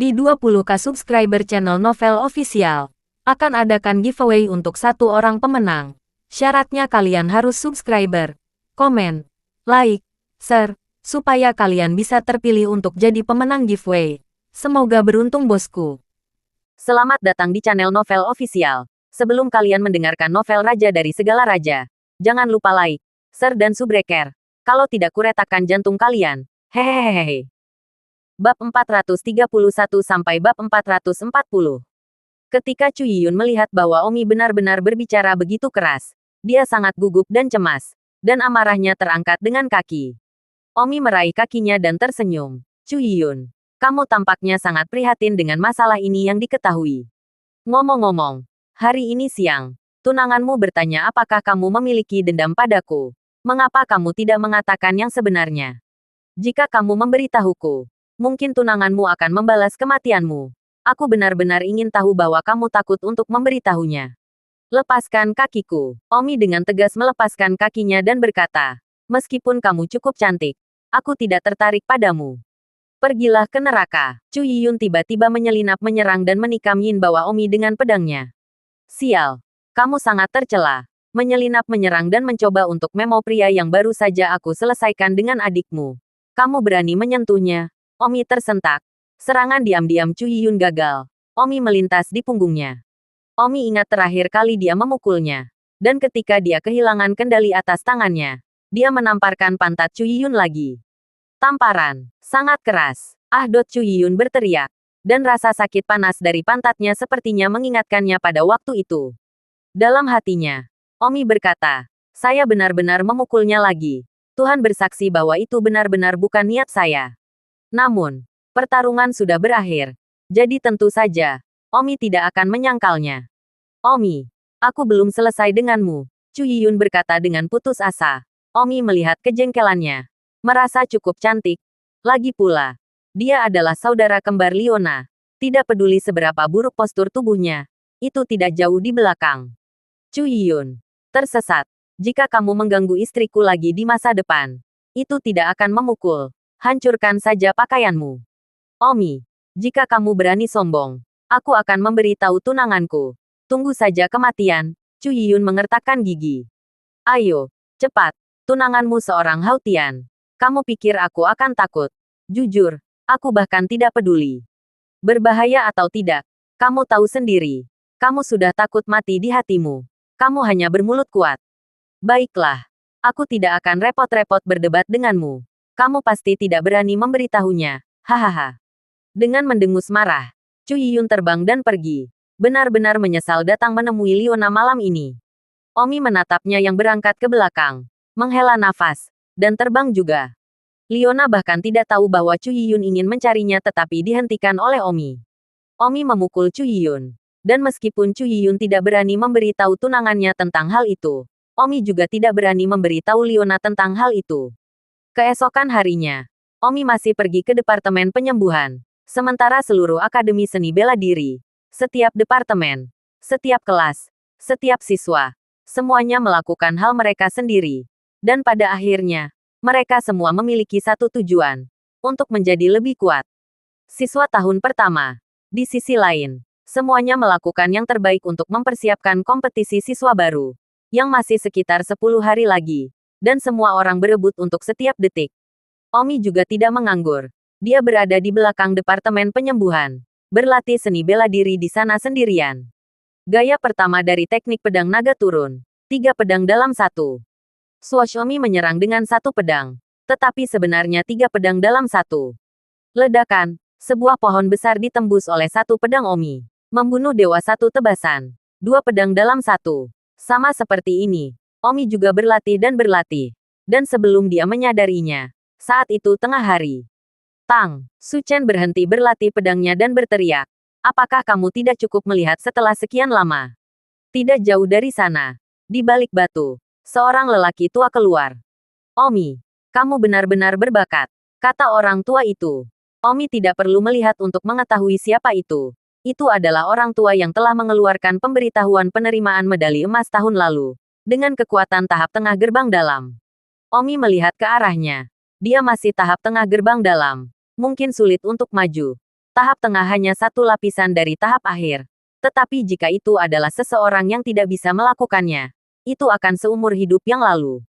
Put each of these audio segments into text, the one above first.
Di 20k subscriber channel Novel Official, akan adakan giveaway untuk satu orang pemenang. Syaratnya kalian harus subscriber, komen, like, share, supaya kalian bisa terpilih untuk jadi pemenang giveaway. Semoga beruntung bosku. Selamat datang di channel Novel Official. Sebelum kalian mendengarkan novel Raja dari Segala Raja, jangan lupa like, share dan subscribe. Kalau tidak kuretakan jantung kalian. Hehehehe. Bab 431 sampai bab 440. Ketika Chu Yiyun melihat bahwa Omi benar-benar berbicara begitu keras, dia sangat gugup dan cemas, dan amarahnya terangkat dengan kaki. Omi meraih kakinya dan tersenyum. Chu Yiyun, kamu tampaknya sangat prihatin dengan masalah ini yang diketahui. Ngomong-ngomong, hari ini siang, tunanganmu bertanya apakah kamu memiliki dendam padaku. Mengapa kamu tidak mengatakan yang sebenarnya? Jika kamu memberitahuku, mungkin tunanganmu akan membalas kematianmu. Aku benar-benar ingin tahu bahwa kamu takut untuk memberitahunya. Lepaskan kakiku. Omi dengan tegas melepaskan kakinya dan berkata, meskipun kamu cukup cantik, aku tidak tertarik padamu. Pergilah ke neraka. Chu Yiyun tiba-tiba menyelinap menyerang dan menikam Yin Bawa Omi dengan pedangnya. Sial, kamu sangat tercela. Menyelinap menyerang dan mencoba untuk memau pria yang baru saja aku selesaikan dengan adikmu. Kamu berani menyentuhnya. Omi tersentak. Serangan diam-diam Chu Yiyun gagal. Omi melintas di punggungnya. Omi ingat terakhir kali dia memukulnya. Dan ketika dia kehilangan kendali atas tangannya, dia menamparkan pantat Chu Yiyun lagi. Tamparan. Sangat keras. Ahdot Chu Yiyun berteriak. Dan rasa sakit panas dari pantatnya sepertinya mengingatkannya pada waktu itu. Dalam hatinya, Omi berkata, saya benar-benar memukulnya lagi. Tuhan bersaksi bahwa itu benar-benar bukan niat saya. Namun, pertarungan sudah berakhir. Jadi tentu saja, Omi tidak akan menyangkalnya. Omi, aku belum selesai denganmu, Chu Yiyun berkata dengan putus asa. Omi melihat kejengkelannya. Merasa cukup cantik. Lagi pula, dia adalah saudara kembar Liona. Tidak peduli seberapa buruk postur tubuhnya. Itu tidak jauh di belakang. Chu Yiyun, tersesat. Jika kamu mengganggu istriku lagi di masa depan, itu tidak akan memukul. Hancurkan saja pakaianmu. Omi, jika kamu berani sombong, aku akan memberitahu tunanganku. Tunggu saja kematian. Chu Yiyun mengertakkan gigi. Ayo, cepat. Tunanganmu seorang Hautian. Kamu pikir aku akan takut? Jujur, aku bahkan tidak peduli. Berbahaya atau tidak, kamu tahu sendiri. Kamu sudah takut mati di hatimu. Kamu hanya bermulut kuat. Baiklah, aku tidak akan repot-repot berdebat denganmu. Kamu pasti tidak berani memberitahunya. Hahaha. Dengan mendengus marah, Chu Yiyun terbang dan pergi. Benar-benar menyesal datang menemui Liona malam ini. Omi menatapnya yang berangkat ke belakang, menghela nafas, dan terbang juga. Liona bahkan tidak tahu bahwa Chu Yiyun ingin mencarinya tetapi dihentikan oleh Omi. Omi memukul Chu Yiyun. Dan meskipun Chu Yiyun tidak berani memberitahu tunangannya tentang hal itu, Omi juga tidak berani memberitahu Liona tentang hal itu. Keesokan harinya, Omi masih pergi ke Departemen Penyembuhan. Sementara seluruh Akademi Seni Bela Diri, setiap departemen, setiap kelas, setiap siswa, semuanya melakukan hal mereka sendiri. Dan pada akhirnya, mereka semua memiliki satu tujuan, untuk menjadi lebih kuat. Siswa tahun pertama, di sisi lain, semuanya melakukan yang terbaik untuk mempersiapkan kompetisi siswa baru, yang masih sekitar 10 hari lagi. Dan semua orang berebut untuk setiap detik. Omi juga tidak menganggur. Dia berada di belakang Departemen Penyembuhan. Berlatih seni bela diri di sana sendirian. Gaya pertama dari teknik pedang naga turun. 3 pedang dalam 1. Swash Omi menyerang dengan 1 pedang. Tetapi sebenarnya 3 pedang dalam 1. Ledakan. Sebuah pohon besar ditembus oleh 1 pedang Omi. Membunuh dewa 1 tebasan. 2 pedang dalam 1. Sama seperti ini. Omi juga berlatih dan berlatih. Dan sebelum dia menyadarinya, saat itu tengah hari. Tang, Su Chen berhenti berlatih pedangnya dan berteriak. Apakah kamu tidak cukup melihat setelah sekian lama? Tidak jauh dari sana. Di balik batu, seorang lelaki tua keluar. Omi, kamu benar-benar berbakat, kata orang tua itu. Omi tidak perlu melihat untuk mengetahui siapa itu. Itu adalah orang tua yang telah mengeluarkan pemberitahuan penerimaan medali emas tahun lalu. Dengan kekuatan tahap tengah gerbang dalam. Omi melihat ke arahnya. Dia masih tahap tengah gerbang dalam. Mungkin sulit untuk maju. Tahap tengah hanya satu lapisan dari tahap akhir. Tetapi jika itu adalah seseorang yang tidak bisa melakukannya, itu akan seumur hidup yang lalu.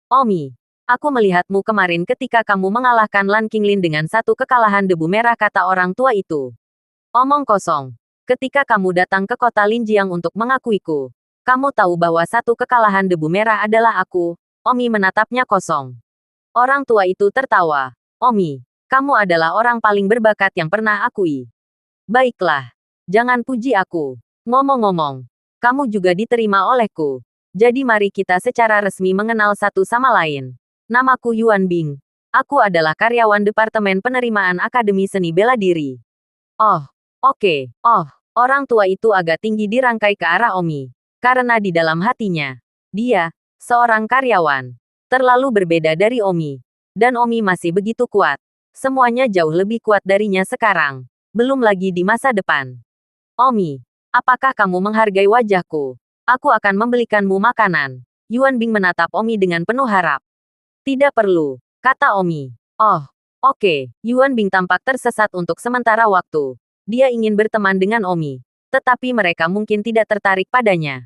Omi, aku melihatmu kemarin ketika kamu mengalahkan Lan Qinglin dengan satu kekalahan debu merah, kata orang tua itu. Omong kosong. Ketika kamu datang ke kota Linjiang untuk mengakuiku, kamu tahu bahwa satu kekalahan debu merah adalah aku. Omi menatapnya kosong. Orang tua itu tertawa. Omi, kamu adalah orang paling berbakat yang pernah akui. Baiklah. Jangan puji aku. Ngomong-ngomong, kamu juga diterima olehku. Jadi mari kita secara resmi mengenal satu sama lain. Namaku Yuan Bing. Aku adalah karyawan Departemen Penerimaan Akademi Seni Bela Diri. Oh, oke. Oh, orang tua itu agak tinggi dirangkai ke arah Omi. Karena di dalam hatinya, dia, seorang karyawan, terlalu berbeda dari Omi. Dan Omi masih begitu kuat. Semuanya jauh lebih kuat darinya sekarang. Belum lagi di masa depan. Omi, apakah kamu menghargai wajahku? Aku akan membelikanmu makanan. Yuan Bing menatap Omi dengan penuh harap. Tidak perlu, kata Omi. Oh, oke. Yuan Bing tampak tersesat untuk sementara waktu. Dia ingin berteman dengan Omi. Tetapi mereka mungkin tidak tertarik padanya.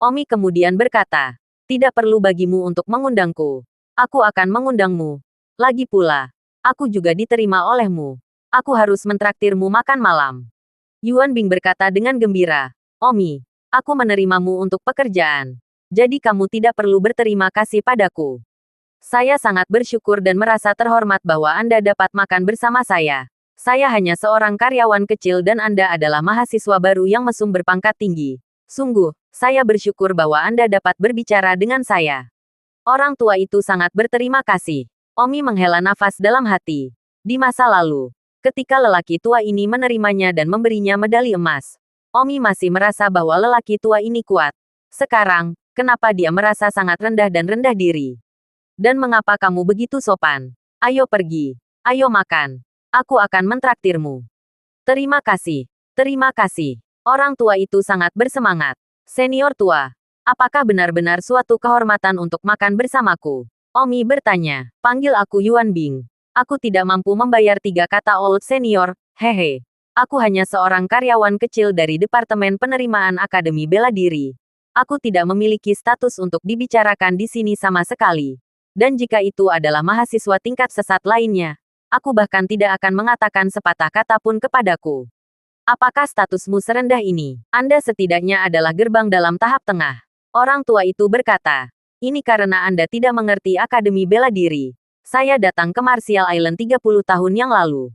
Omi kemudian berkata, tidak perlu bagimu untuk mengundangku. Aku akan mengundangmu. Lagi pula, aku juga diterima olehmu. Aku harus mentraktirmu makan malam. Yuan Bing berkata dengan gembira. Omi, aku menerimamu untuk pekerjaan. Jadi kamu tidak perlu berterima kasih padaku. Saya sangat bersyukur dan merasa terhormat bahwa Anda dapat makan bersama saya. Saya hanya seorang karyawan kecil dan Anda adalah mahasiswa baru yang mesum berpangkat tinggi. Sungguh, saya bersyukur bahwa Anda dapat berbicara dengan saya. Orang tua itu sangat berterima kasih. Omi menghela nafas dalam hati. Di masa lalu, ketika lelaki tua ini menerimanya dan memberinya medali emas, Omi masih merasa bahwa lelaki tua ini kuat. Sekarang, kenapa dia merasa sangat rendah dan rendah diri? Dan mengapa kamu begitu sopan? Ayo pergi. Ayo makan. Aku akan mentraktirmu. Terima kasih. Terima kasih. Orang tua itu sangat bersemangat. Senior tua, apakah benar-benar suatu kehormatan untuk makan bersamaku? Omi bertanya. Panggil aku Yuan Bing. Aku tidak mampu membayar 3 kata old senior, hehe. Aku hanya seorang karyawan kecil dari Departemen Penerimaan Akademi Bela Diri. Aku tidak memiliki status untuk dibicarakan di sini sama sekali. Dan jika itu adalah mahasiswa tingkat sesat lainnya, aku bahkan tidak akan mengatakan sepatah kata pun kepadaku. Apakah statusmu serendah ini? Anda setidaknya adalah gerbang dalam tahap tengah. Orang tua itu berkata, ini karena Anda tidak mengerti Akademi Bela Diri. Saya datang ke Martial Island 30 tahun yang lalu.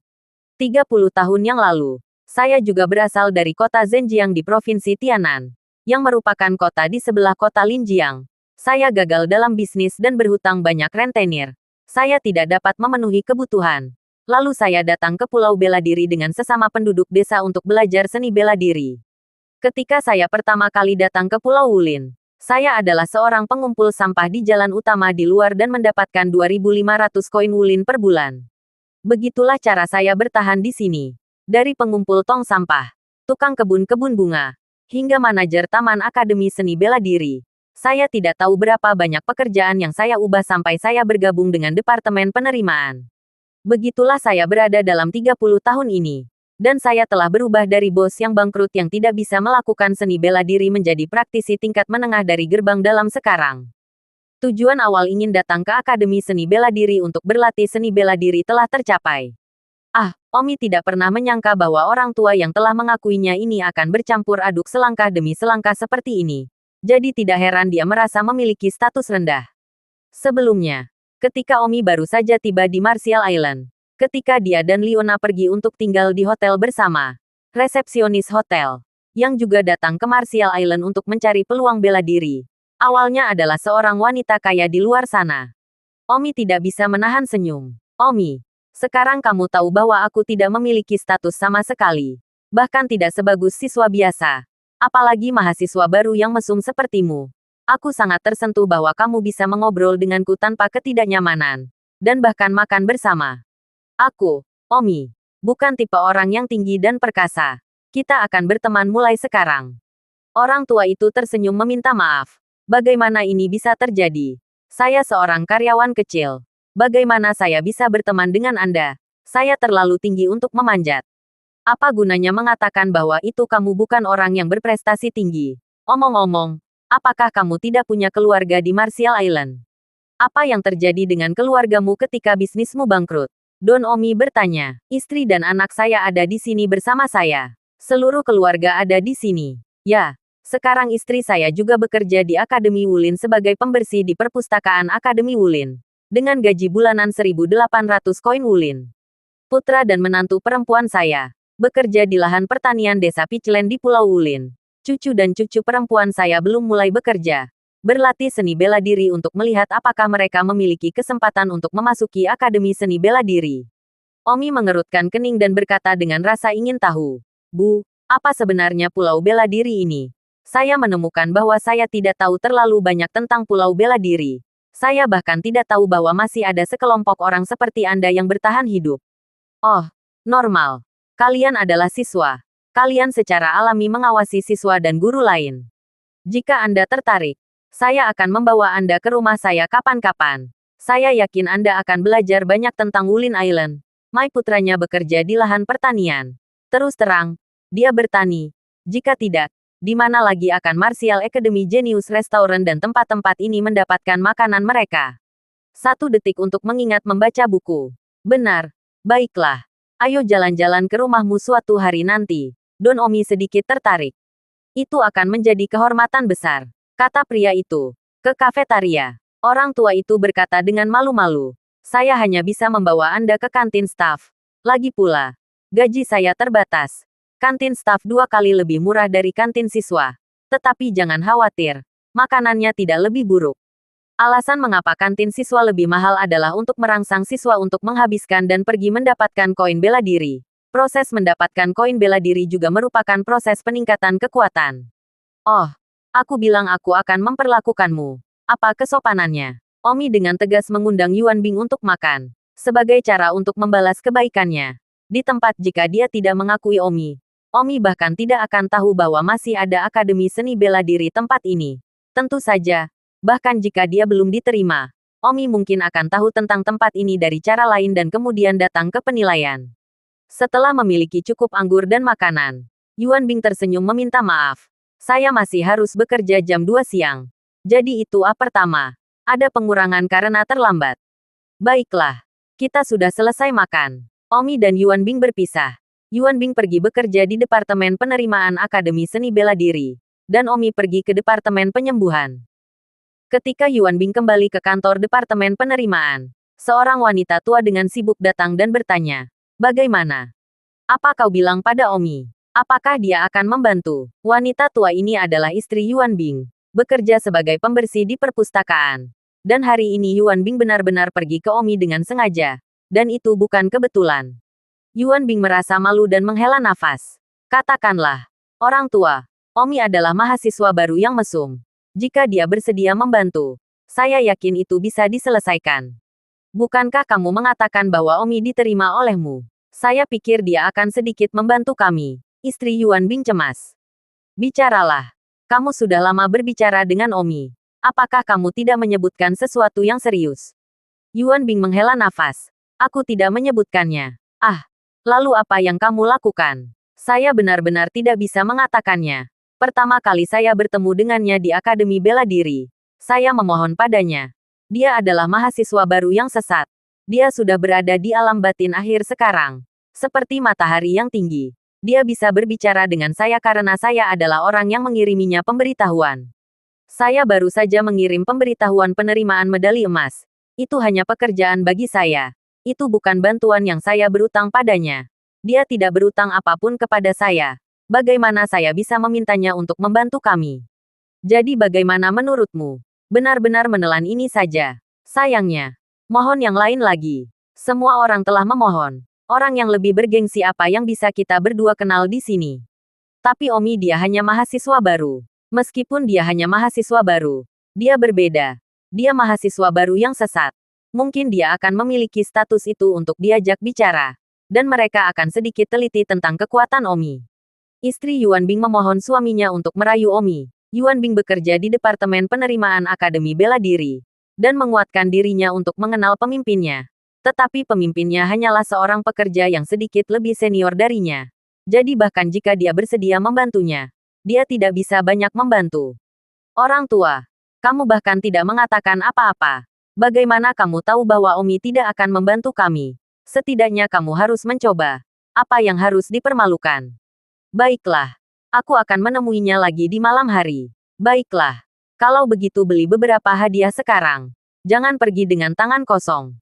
30 tahun yang lalu, saya juga berasal dari kota Zhenjiang di Provinsi Tianan, yang merupakan kota di sebelah kota Linjiang. Saya gagal dalam bisnis dan berhutang banyak rentenir. Saya tidak dapat memenuhi kebutuhan. Lalu saya datang ke Pulau Bela Diri dengan sesama penduduk desa untuk belajar seni bela diri. Ketika saya pertama kali datang ke Pulau Wulin, saya adalah seorang pengumpul sampah di jalan utama di luar dan mendapatkan 2.500 koin Wulin per bulan. Begitulah cara saya bertahan di sini. Dari pengumpul tong sampah, tukang kebun-kebun bunga, hingga manajer Taman Akademi Seni Bela Diri. Saya tidak tahu berapa banyak pekerjaan yang saya ubah sampai saya bergabung dengan Departemen Penerimaan. Begitulah saya berada dalam 30 tahun ini. Dan saya telah berubah dari bos yang bangkrut yang tidak bisa melakukan seni bela diri menjadi praktisi tingkat menengah dari gerbang dalam sekarang. Tujuan awal ingin datang ke Akademi Seni Bela Diri untuk berlatih seni bela diri telah tercapai. Omi tidak pernah menyangka bahwa orang tua yang telah mengakuinya ini akan bercampur aduk selangkah demi selangkah seperti ini. Jadi tidak heran dia merasa memiliki status rendah. Sebelumnya, ketika Omi baru saja tiba di Martial Island, ketika dia dan Leona pergi untuk tinggal di hotel bersama, resepsionis hotel, yang juga datang ke Martial Island untuk mencari peluang bela diri, awalnya adalah seorang wanita kaya di luar sana. Omi tidak bisa menahan senyum. Omi, sekarang kamu tahu bahwa aku tidak memiliki status sama sekali. Bahkan tidak sebagus siswa biasa. Apalagi mahasiswa baru yang mesum sepertimu. Aku sangat tersentuh bahwa kamu bisa mengobrol denganku tanpa ketidaknyamanan. Dan bahkan makan bersama. Aku, Omi, bukan tipe orang yang tinggi dan perkasa. Kita akan berteman mulai sekarang. Orang tua itu tersenyum meminta maaf. Bagaimana ini bisa terjadi? Saya seorang karyawan kecil. Bagaimana saya bisa berteman dengan Anda? Saya terlalu tinggi untuk memanjat. Apa gunanya mengatakan bahwa itu kamu bukan orang yang berprestasi tinggi? Omong-omong, apakah kamu tidak punya keluarga di Martial Island? Apa yang terjadi dengan keluargamu ketika bisnismu bangkrut? Don Omi bertanya. Istri dan anak saya ada di sini bersama saya. Seluruh keluarga ada di sini. Ya, sekarang istri saya juga bekerja di Akademi Wulin sebagai pembersih di perpustakaan Akademi Wulin. Dengan gaji bulanan 1.800 koin Wulin. Putra dan menantu perempuan saya bekerja di lahan pertanian desa Pichlen di Pulau Wulin. Cucu dan cucu perempuan saya belum mulai bekerja. Berlatih seni bela diri untuk melihat apakah mereka memiliki kesempatan untuk memasuki Akademi Seni Bela Diri. Omi mengerutkan kening dan berkata dengan rasa ingin tahu. Bu, apa sebenarnya Pulau Bela Diri ini? Saya menemukan bahwa saya tidak tahu terlalu banyak tentang Pulau Bela Diri. Saya bahkan tidak tahu bahwa masih ada sekelompok orang seperti Anda yang bertahan hidup. Oh, normal. Kalian adalah siswa. Kalian secara alami mengawasi siswa dan guru lain. Jika Anda tertarik, saya akan membawa Anda ke rumah saya kapan-kapan. Saya yakin Anda akan belajar banyak tentang Wulin Island. Mai putranya bekerja di lahan pertanian. Terus terang, dia bertani. Jika tidak, di mana lagi akan Martial Academy Genius Restaurant dan tempat-tempat ini mendapatkan makanan mereka? 1 detik untuk mengingat membaca buku. Benar. Baiklah. Ayo jalan-jalan ke rumahmu suatu hari nanti. Don Omi sedikit tertarik. Itu akan menjadi kehormatan besar, kata pria itu. Ke kafetaria. Orang tua itu berkata dengan malu-malu. Saya hanya bisa membawa Anda ke kantin staf. Lagi pula, gaji saya terbatas. Kantin staf 2 kali lebih murah dari kantin siswa. Tetapi jangan khawatir, makanannya tidak lebih buruk. Alasan mengapa kantin siswa lebih mahal adalah untuk merangsang siswa untuk menghabiskan dan pergi mendapatkan koin bela diri. Proses mendapatkan koin bela diri juga merupakan proses peningkatan kekuatan. Oh, aku bilang aku akan memperlakukanmu. Apa kesopanannya? Omi dengan tegas mengundang Yuan Bing untuk makan. Sebagai cara untuk membalas kebaikannya. Di tempat jika dia tidak mengakui Omi. Omi bahkan tidak akan tahu bahwa masih ada Akademi Seni Bela Diri tempat ini. Tentu saja. Bahkan jika dia belum diterima, Omi mungkin akan tahu tentang tempat ini dari cara lain dan kemudian datang ke penilaian. Setelah memiliki cukup anggur dan makanan, Yuan Bing tersenyum meminta maaf. Saya masih harus bekerja jam 2 siang. Jadi itu pertama. Ada pengurangan karena terlambat. Baiklah. Kita sudah selesai makan. Omi dan Yuan Bing berpisah. Yuan Bing pergi bekerja di Departemen Penerimaan Akademi Seni Bela Diri. Dan Omi pergi ke Departemen Penyembuhan. Ketika Yuan Bing kembali ke kantor Departemen Penerimaan, seorang wanita tua dengan sibuk datang dan bertanya, "Bagaimana? Apa kau bilang pada Omi? Apakah dia akan membantu?" Wanita tua ini adalah istri Yuan Bing, bekerja sebagai pembersih di perpustakaan. Dan hari ini Yuan Bing benar-benar pergi ke Omi dengan sengaja. Dan itu bukan kebetulan. Yuan Bing merasa malu dan menghela nafas. Katakanlah, orang tua, Omi adalah mahasiswa baru yang mesum. Jika dia bersedia membantu, saya yakin itu bisa diselesaikan. Bukankah kamu mengatakan bahwa Omi diterima olehmu? Saya pikir dia akan sedikit membantu kami. Istri Yuan Bing cemas. Bicaralah. Kamu sudah lama berbicara dengan Omi. Apakah kamu tidak menyebutkan sesuatu yang serius? Yuan Bing menghela nafas. Aku tidak menyebutkannya. Lalu apa yang kamu lakukan? Saya benar-benar tidak bisa mengatakannya. Pertama kali saya bertemu dengannya di Akademi Bela Diri. Saya memohon padanya. Dia adalah mahasiswa baru yang sesat. Dia sudah berada di alam batin akhir sekarang. Seperti matahari yang tinggi. Dia bisa berbicara dengan saya karena saya adalah orang yang mengiriminya pemberitahuan. Saya baru saja mengirim pemberitahuan penerimaan medali emas. Itu hanya pekerjaan bagi saya. Itu bukan bantuan yang saya berutang padanya. Dia tidak berutang apapun kepada saya. Bagaimana saya bisa memintanya untuk membantu kami? Jadi bagaimana menurutmu? Benar-benar menelan ini saja. Sayangnya. Mohon yang lain lagi. Semua orang telah memohon. Orang yang lebih bergengsi apa yang bisa kita berdua kenal di sini. Tapi Omi dia hanya mahasiswa baru. Meskipun dia hanya mahasiswa baru, dia berbeda. Dia mahasiswa baru yang sesat. Mungkin dia akan memiliki status itu untuk diajak bicara. Dan mereka akan sedikit teliti tentang kekuatan Omi. Istri Yuan Bing memohon suaminya untuk merayu Omi. Yuan Bing bekerja di Departemen Penerimaan Akademi Bela Diri. Dan menguatkan dirinya untuk mengenal pemimpinnya. Tetapi pemimpinnya hanyalah seorang pekerja yang sedikit lebih senior darinya. Jadi bahkan jika dia bersedia membantunya, dia tidak bisa banyak membantu. Orang tua, kamu bahkan tidak mengatakan apa-apa. Bagaimana kamu tahu bahwa Omi tidak akan membantu kami? Setidaknya kamu harus mencoba. Apa yang harus dipermalukan? Baiklah, aku akan menemuinya lagi di malam hari. Baiklah, kalau begitu beli beberapa hadiah sekarang. Jangan pergi dengan tangan kosong.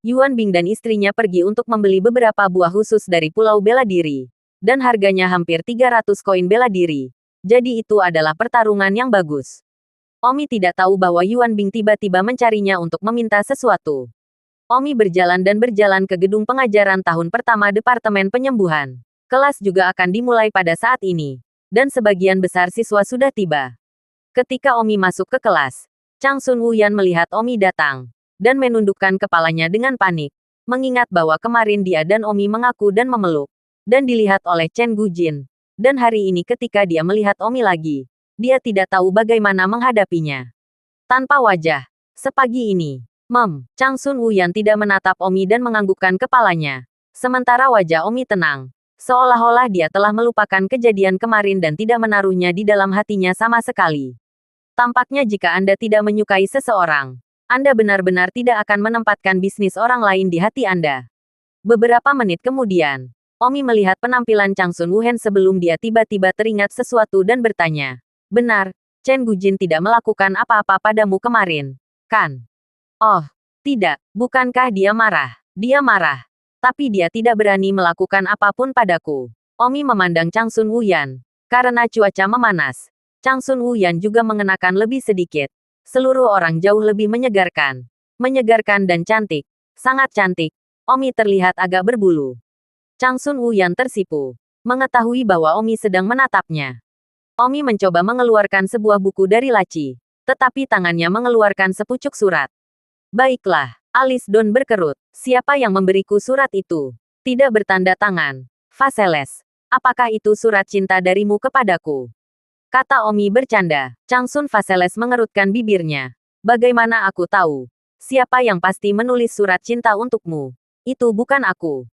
Yuan Bing dan istrinya pergi untuk membeli beberapa buah khusus dari Pulau Bela Diri. Dan harganya hampir 300 koin bela diri. Jadi itu adalah pertarungan yang bagus. Omi tidak tahu bahwa Yuan Bing tiba-tiba mencarinya untuk meminta sesuatu. Omi berjalan ke gedung pengajaran tahun pertama Departemen Penyembuhan. Kelas juga akan dimulai pada saat ini. Dan sebagian besar siswa sudah tiba. Ketika Omi masuk ke kelas, Chang Sun Wuyan melihat Omi datang. Dan menundukkan kepalanya dengan panik. Mengingat bahwa kemarin dia dan Omi mengaku dan memeluk. Dan dilihat oleh Chen Gujin. Dan hari ini ketika dia melihat Omi lagi, dia tidak tahu bagaimana menghadapinya. Tanpa wajah. Sepagi ini, Chang Sun Wuyan tidak menatap Omi dan menganggukkan kepalanya. Sementara wajah Omi tenang. Seolah-olah dia telah melupakan kejadian kemarin dan tidak menaruhnya di dalam hatinya sama sekali. Tampaknya jika Anda tidak menyukai seseorang, Anda benar-benar tidak akan menempatkan bisnis orang lain di hati Anda. Beberapa menit kemudian, Omi melihat penampilan Chang Sun Wuhan sebelum dia tiba-tiba teringat sesuatu dan bertanya. Benar, Chen Gujin tidak melakukan apa-apa padamu kemarin, kan? Oh, tidak, bukankah dia marah? Dia marah. Tapi dia tidak berani melakukan apapun padaku. Omi memandang Chang Sun Wuyan. Karena cuaca memanas, Chang Sun Wuyan juga mengenakan lebih sedikit. Seluruh orang jauh lebih menyegarkan. Menyegarkan dan cantik. Sangat cantik. Omi terlihat agak berbulu. Chang Sun Wuyan tersipu. Mengetahui bahwa Omi sedang menatapnya. Omi mencoba mengeluarkan sebuah buku dari laci. Tetapi tangannya mengeluarkan sepucuk surat. Baiklah, alis Don berkerut. Siapa yang memberiku surat itu? Tidak bertanda tangan. Vaseles. Apakah itu surat cinta darimu kepadaku? Kata Omi bercanda. Chang Sun Vaseles mengerutkan bibirnya. Bagaimana aku tahu? Siapa yang pasti menulis surat cinta untukmu? Itu bukan aku.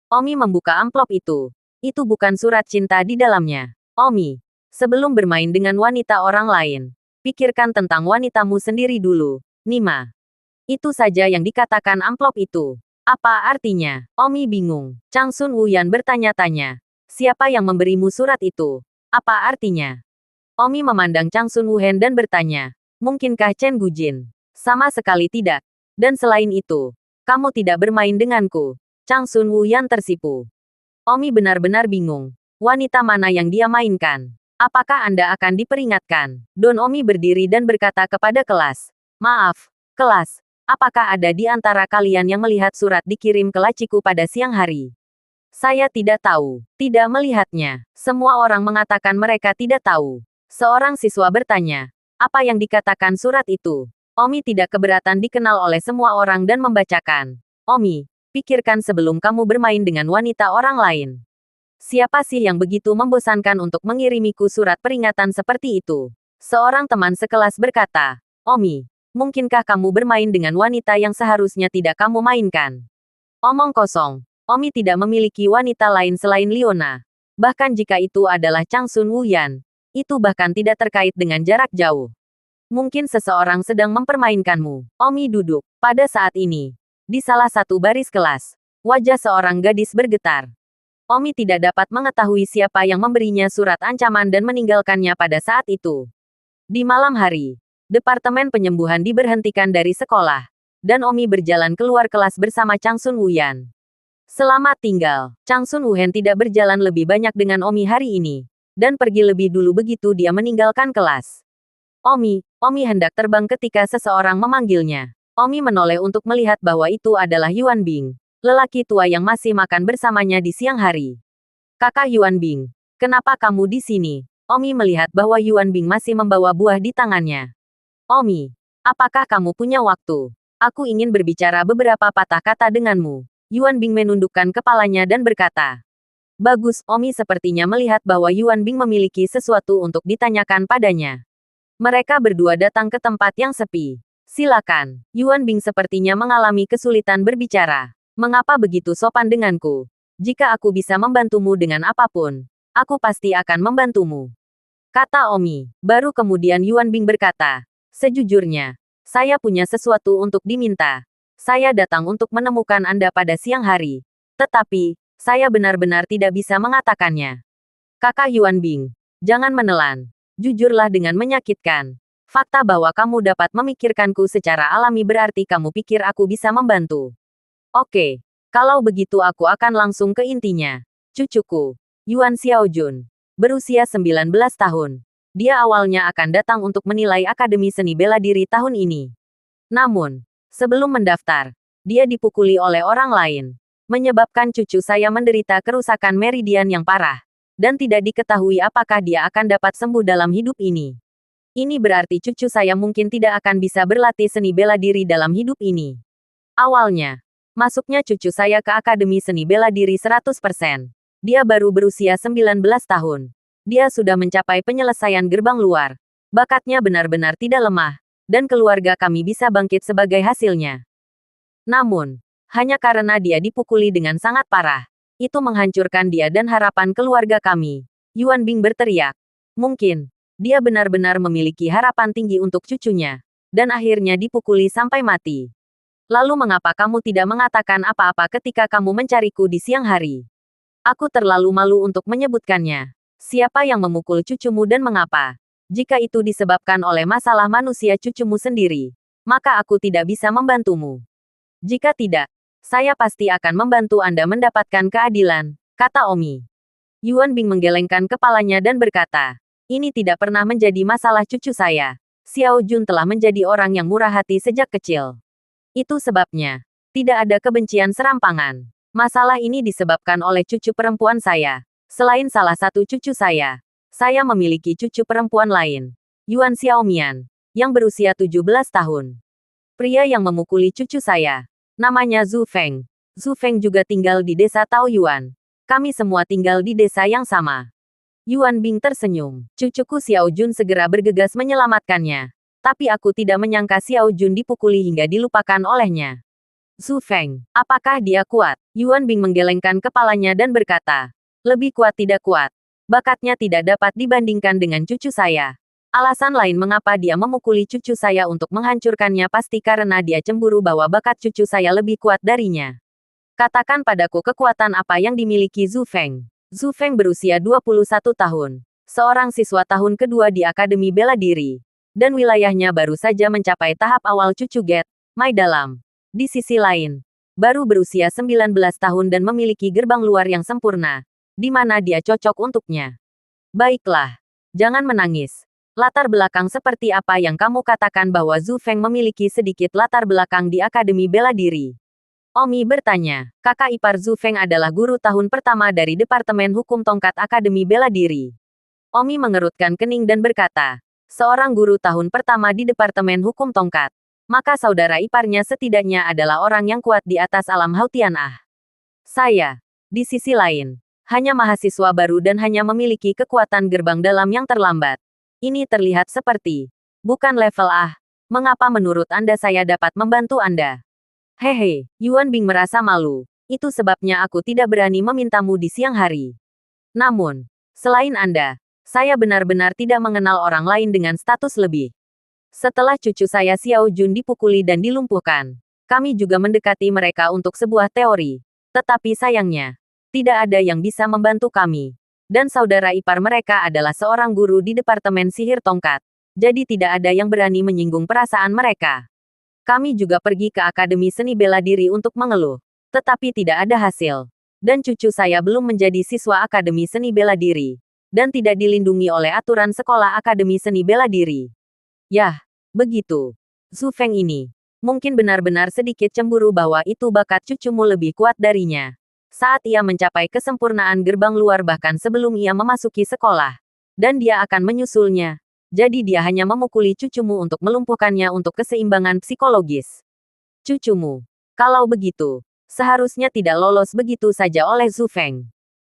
Omi membuka amplop itu. Itu bukan surat cinta di dalamnya. Omi, sebelum bermain dengan wanita orang lain, pikirkan tentang wanitamu sendiri dulu. Nima. Itu saja yang dikatakan amplop itu. Apa artinya? Omi bingung. Chang Sun Wuyan bertanya-tanya. Siapa yang memberimu surat itu? Apa artinya? Omi memandang Chang Sun Wuhan dan bertanya. Mungkinkah Chen Gujin? Sama sekali tidak. Dan selain itu, kamu tidak bermain denganku. Chang Sun Wuyan tersipu. Omi benar-benar bingung. Wanita mana yang dia mainkan? Apakah Anda akan diperingatkan? Don Omi berdiri dan berkata kepada kelas. Maaf, kelas. Apakah ada di antara kalian yang melihat surat dikirim ke laciku pada siang hari? Saya tidak tahu. Tidak melihatnya. Semua orang mengatakan mereka tidak tahu. Seorang siswa bertanya. Apa yang dikatakan surat itu? Omi tidak keberatan dikenal oleh semua orang dan membacakan. Omi, pikirkan sebelum kamu bermain dengan wanita orang lain. Siapa sih yang begitu membosankan untuk mengirimiku surat peringatan seperti itu? Seorang teman sekelas berkata. Omi, mungkinkah kamu bermain dengan wanita yang seharusnya tidak kamu mainkan? Omong kosong. Omi tidak memiliki wanita lain selain Leona. Bahkan jika itu adalah Chang Sun Wuyan, itu bahkan tidak terkait dengan jarak jauh. Mungkin seseorang sedang mempermainkanmu. Omi duduk. Pada saat ini, di salah satu baris kelas, wajah seorang gadis bergetar. Omi tidak dapat mengetahui siapa yang memberinya surat ancaman dan meninggalkannya pada saat itu. Di malam hari, Departemen Penyembuhan diberhentikan dari sekolah, dan Omi berjalan keluar kelas bersama Chang Sun Wuyan. Selamat tinggal. Chang Sun Wuhan tidak berjalan lebih banyak dengan Omi hari ini, dan pergi lebih dulu begitu dia meninggalkan kelas. Omi hendak terbang ketika seseorang memanggilnya. Omi menoleh untuk melihat bahwa itu adalah Yuan Bing, lelaki tua yang masih makan bersamanya di siang hari. Kakak Yuan Bing, kenapa kamu di sini? Omi melihat bahwa Yuan Bing masih membawa buah di tangannya. Omi, apakah kamu punya waktu? Aku ingin berbicara beberapa patah kata denganmu. Yuan Bing menundukkan kepalanya dan berkata. Bagus, Omi sepertinya melihat bahwa Yuan Bing memiliki sesuatu untuk ditanyakan padanya. Mereka berdua datang ke tempat yang sepi. Silakan. Yuan Bing sepertinya mengalami kesulitan berbicara. Mengapa begitu sopan denganku? Jika aku bisa membantumu dengan apapun, aku pasti akan membantumu. Kata Omi. Baru kemudian Yuan Bing berkata, sejujurnya, saya punya sesuatu untuk diminta. Saya datang untuk menemukan Anda pada siang hari. Tetapi, saya benar-benar tidak bisa mengatakannya. Kakak Yuan Bing, jangan menelan. Jujurlah dengan menyakitkan. Fakta bahwa kamu dapat memikirkanku secara alami berarti kamu pikir aku bisa membantu. Oke, kalau begitu aku akan langsung ke intinya. Cucuku, Yuan Xiaojun, berusia 19 tahun. Dia awalnya akan datang untuk menilai Akademi Seni Bela Diri tahun ini. Namun, sebelum mendaftar, dia dipukuli oleh orang lain, menyebabkan cucu saya menderita kerusakan meridian yang parah, dan tidak diketahui apakah dia akan dapat sembuh dalam hidup ini. Ini berarti cucu saya mungkin tidak akan bisa berlatih seni bela diri dalam hidup ini. Awalnya, masuknya cucu saya ke Akademi Seni Bela Diri 100%. Dia baru berusia 19 tahun. Dia sudah mencapai penyelesaian gerbang luar. Bakatnya benar-benar tidak lemah, dan keluarga kami bisa bangkit sebagai hasilnya. Namun, hanya karena dia dipukuli dengan sangat parah, itu menghancurkan dia dan harapan keluarga kami. Yuan Bing berteriak. Mungkin, dia benar-benar memiliki harapan tinggi untuk cucunya, dan akhirnya dipukuli sampai mati. Lalu mengapa kamu tidak mengatakan apa-apa ketika kamu mencariku di siang hari? Aku terlalu malu untuk menyebutkannya. Siapa yang memukul cucumu dan mengapa? Jika itu disebabkan oleh masalah manusia cucumu sendiri, maka aku tidak bisa membantumu. Jika tidak, saya pasti akan membantu Anda mendapatkan keadilan, kata Omi. Yuan Bing menggelengkan kepalanya dan berkata, ini tidak pernah menjadi masalah cucu saya. Xiao Jun telah menjadi orang yang murah hati sejak kecil. Itu sebabnya, tidak ada kebencian serampangan. Masalah ini disebabkan oleh cucu perempuan saya. Selain salah satu cucu saya memiliki cucu perempuan lain, Yuan Xiaomian, yang berusia 17 tahun. Pria yang memukuli cucu saya, namanya Zhu Feng. Zhu Feng juga tinggal di desa Taoyuan. Kami semua tinggal di desa yang sama. Yuan Bing tersenyum. Cucuku Xiao Jun segera bergegas menyelamatkannya. Tapi aku tidak menyangka Xiao Jun dipukuli hingga dilupakan olehnya. Zhu Feng, apakah dia kuat? Yuan Bing menggelengkan kepalanya dan berkata, lebih kuat tidak kuat. Bakatnya tidak dapat dibandingkan dengan cucu saya. Alasan lain mengapa dia memukuli cucu saya untuk menghancurkannya pasti karena dia cemburu bahwa bakat cucu saya lebih kuat darinya. Katakan padaku kekuatan apa yang dimiliki Zhu Feng. Zhu Feng berusia 21 tahun. Seorang siswa tahun kedua di Akademi Bela Diri. Dan wilayahnya baru saja mencapai tahap awal cucu Get, Mai Dalam. Di sisi lain, baru berusia 19 tahun dan memiliki gerbang luar yang sempurna, di mana dia cocok untuknya. Baiklah, jangan menangis. Latar belakang seperti apa yang kamu katakan bahwa Zhu Feng memiliki sedikit latar belakang di Akademi Bela Diri? Omi bertanya. Kakak ipar Zhu Feng adalah guru tahun pertama dari Departemen Hukum Tongkat Akademi Bela Diri. Omi mengerutkan kening dan berkata, seorang guru tahun pertama di Departemen Hukum Tongkat. Maka saudara iparnya setidaknya adalah orang yang kuat di atas alam Hautian Ah. Saya, di sisi lain, hanya mahasiswa baru dan hanya memiliki kekuatan gerbang dalam yang terlambat. Ini terlihat seperti, bukan level Ah. Mengapa menurut Anda saya dapat membantu Anda? Hehe, Yuan Bing merasa malu. Itu sebabnya aku tidak berani memintamu di siang hari. Namun, selain Anda, saya benar-benar tidak mengenal orang lain dengan status lebih. Setelah cucu saya Xiao Jun dipukuli dan dilumpuhkan, kami juga mendekati mereka untuk sebuah teori. Tetapi sayangnya, tidak ada yang bisa membantu kami. Dan saudara ipar mereka adalah seorang guru di Departemen Sihir Tongkat. Jadi tidak ada yang berani menyinggung perasaan mereka. Kami juga pergi ke Akademi Seni Bela Diri untuk mengeluh. Tetapi tidak ada hasil. Dan cucu saya belum menjadi siswa Akademi Seni Bela Diri. Dan tidak dilindungi oleh aturan sekolah Akademi Seni Bela Diri. Yah, begitu. Zhu Feng ini, mungkin benar-benar sedikit cemburu bahwa itu bakat cucumu lebih kuat darinya. Saat ia mencapai kesempurnaan gerbang luar bahkan sebelum ia memasuki sekolah. Dan dia akan menyusulnya. Jadi dia hanya memukuli cucumu untuk melumpuhkannya untuk keseimbangan psikologis. Cucumu. Kalau begitu, seharusnya tidak lolos begitu saja oleh Zhu Feng.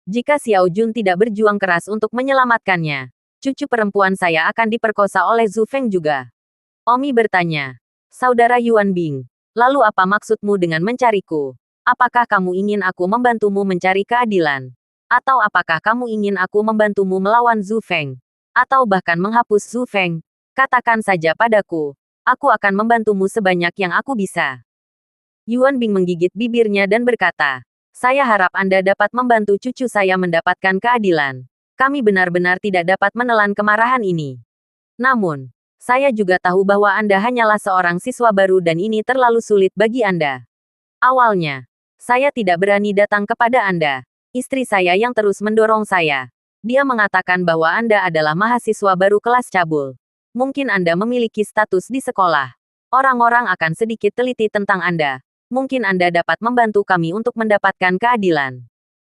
Jika Xiao Jun tidak berjuang keras untuk menyelamatkannya, cucu perempuan saya akan diperkosa oleh Zhu Feng juga. Omi bertanya, saudara Yuan Bing, lalu apa maksudmu dengan mencariku? Apakah kamu ingin aku membantumu mencari keadilan? Atau apakah kamu ingin aku membantumu melawan Zhu Feng? Atau bahkan menghapus Zhu Feng? Katakan saja padaku. Aku akan membantumu sebanyak yang aku bisa. Yuan Bing menggigit bibirnya dan berkata, saya harap Anda dapat membantu cucu saya mendapatkan keadilan. Kami benar-benar tidak dapat menelan kemarahan ini. Namun, saya juga tahu bahwa Anda hanyalah seorang siswa baru dan ini terlalu sulit bagi Anda. Awalnya, saya tidak berani datang kepada Anda. Istri saya yang terus mendorong saya. Dia mengatakan bahwa Anda adalah mahasiswa baru kelas cabul. Mungkin Anda memiliki status di sekolah. Orang-orang akan sedikit teliti tentang Anda. Mungkin Anda dapat membantu kami untuk mendapatkan keadilan.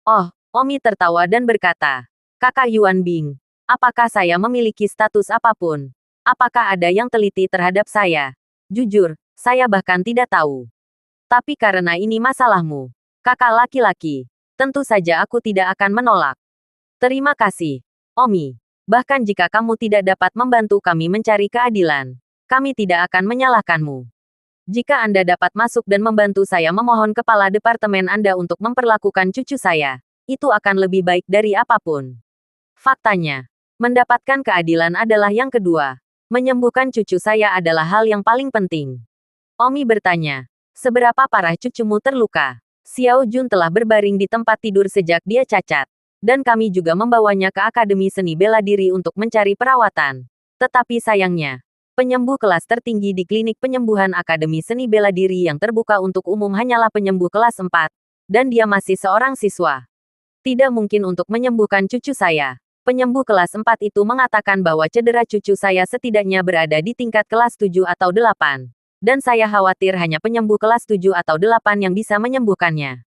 Oh, Omi tertawa dan berkata, Kakak Yuan Bing, apakah saya memiliki status apapun? Apakah ada yang teliti terhadap saya? Jujur, saya bahkan tidak tahu. Tapi karena ini masalahmu, kakak laki-laki, tentu saja aku tidak akan menolak. Terima kasih, Omi. Bahkan jika kamu tidak dapat membantu kami mencari keadilan, kami tidak akan menyalahkanmu. Jika Anda dapat masuk dan membantu saya memohon kepala departemen Anda untuk memperlakukan cucu saya, itu akan lebih baik dari apapun. Faktanya, mendapatkan keadilan adalah yang kedua. Menyembuhkan cucu saya adalah hal yang paling penting. Omi bertanya, seberapa parah cucumu terluka? Xiao Jun telah berbaring di tempat tidur sejak dia cacat. Dan kami juga membawanya ke Akademi Seni Bela Diri untuk mencari perawatan. Tetapi sayangnya, penyembuh kelas tertinggi di klinik penyembuhan Akademi Seni Bela Diri yang terbuka untuk umum hanyalah penyembuh kelas 4. Dan dia masih seorang siswa. Tidak mungkin untuk menyembuhkan cucu saya. Penyembuh kelas 4 itu mengatakan bahwa cedera cucu saya setidaknya berada di tingkat kelas 7 atau 8. Dan saya khawatir hanya penyembuh kelas 7 atau 8 yang bisa menyembuhkannya.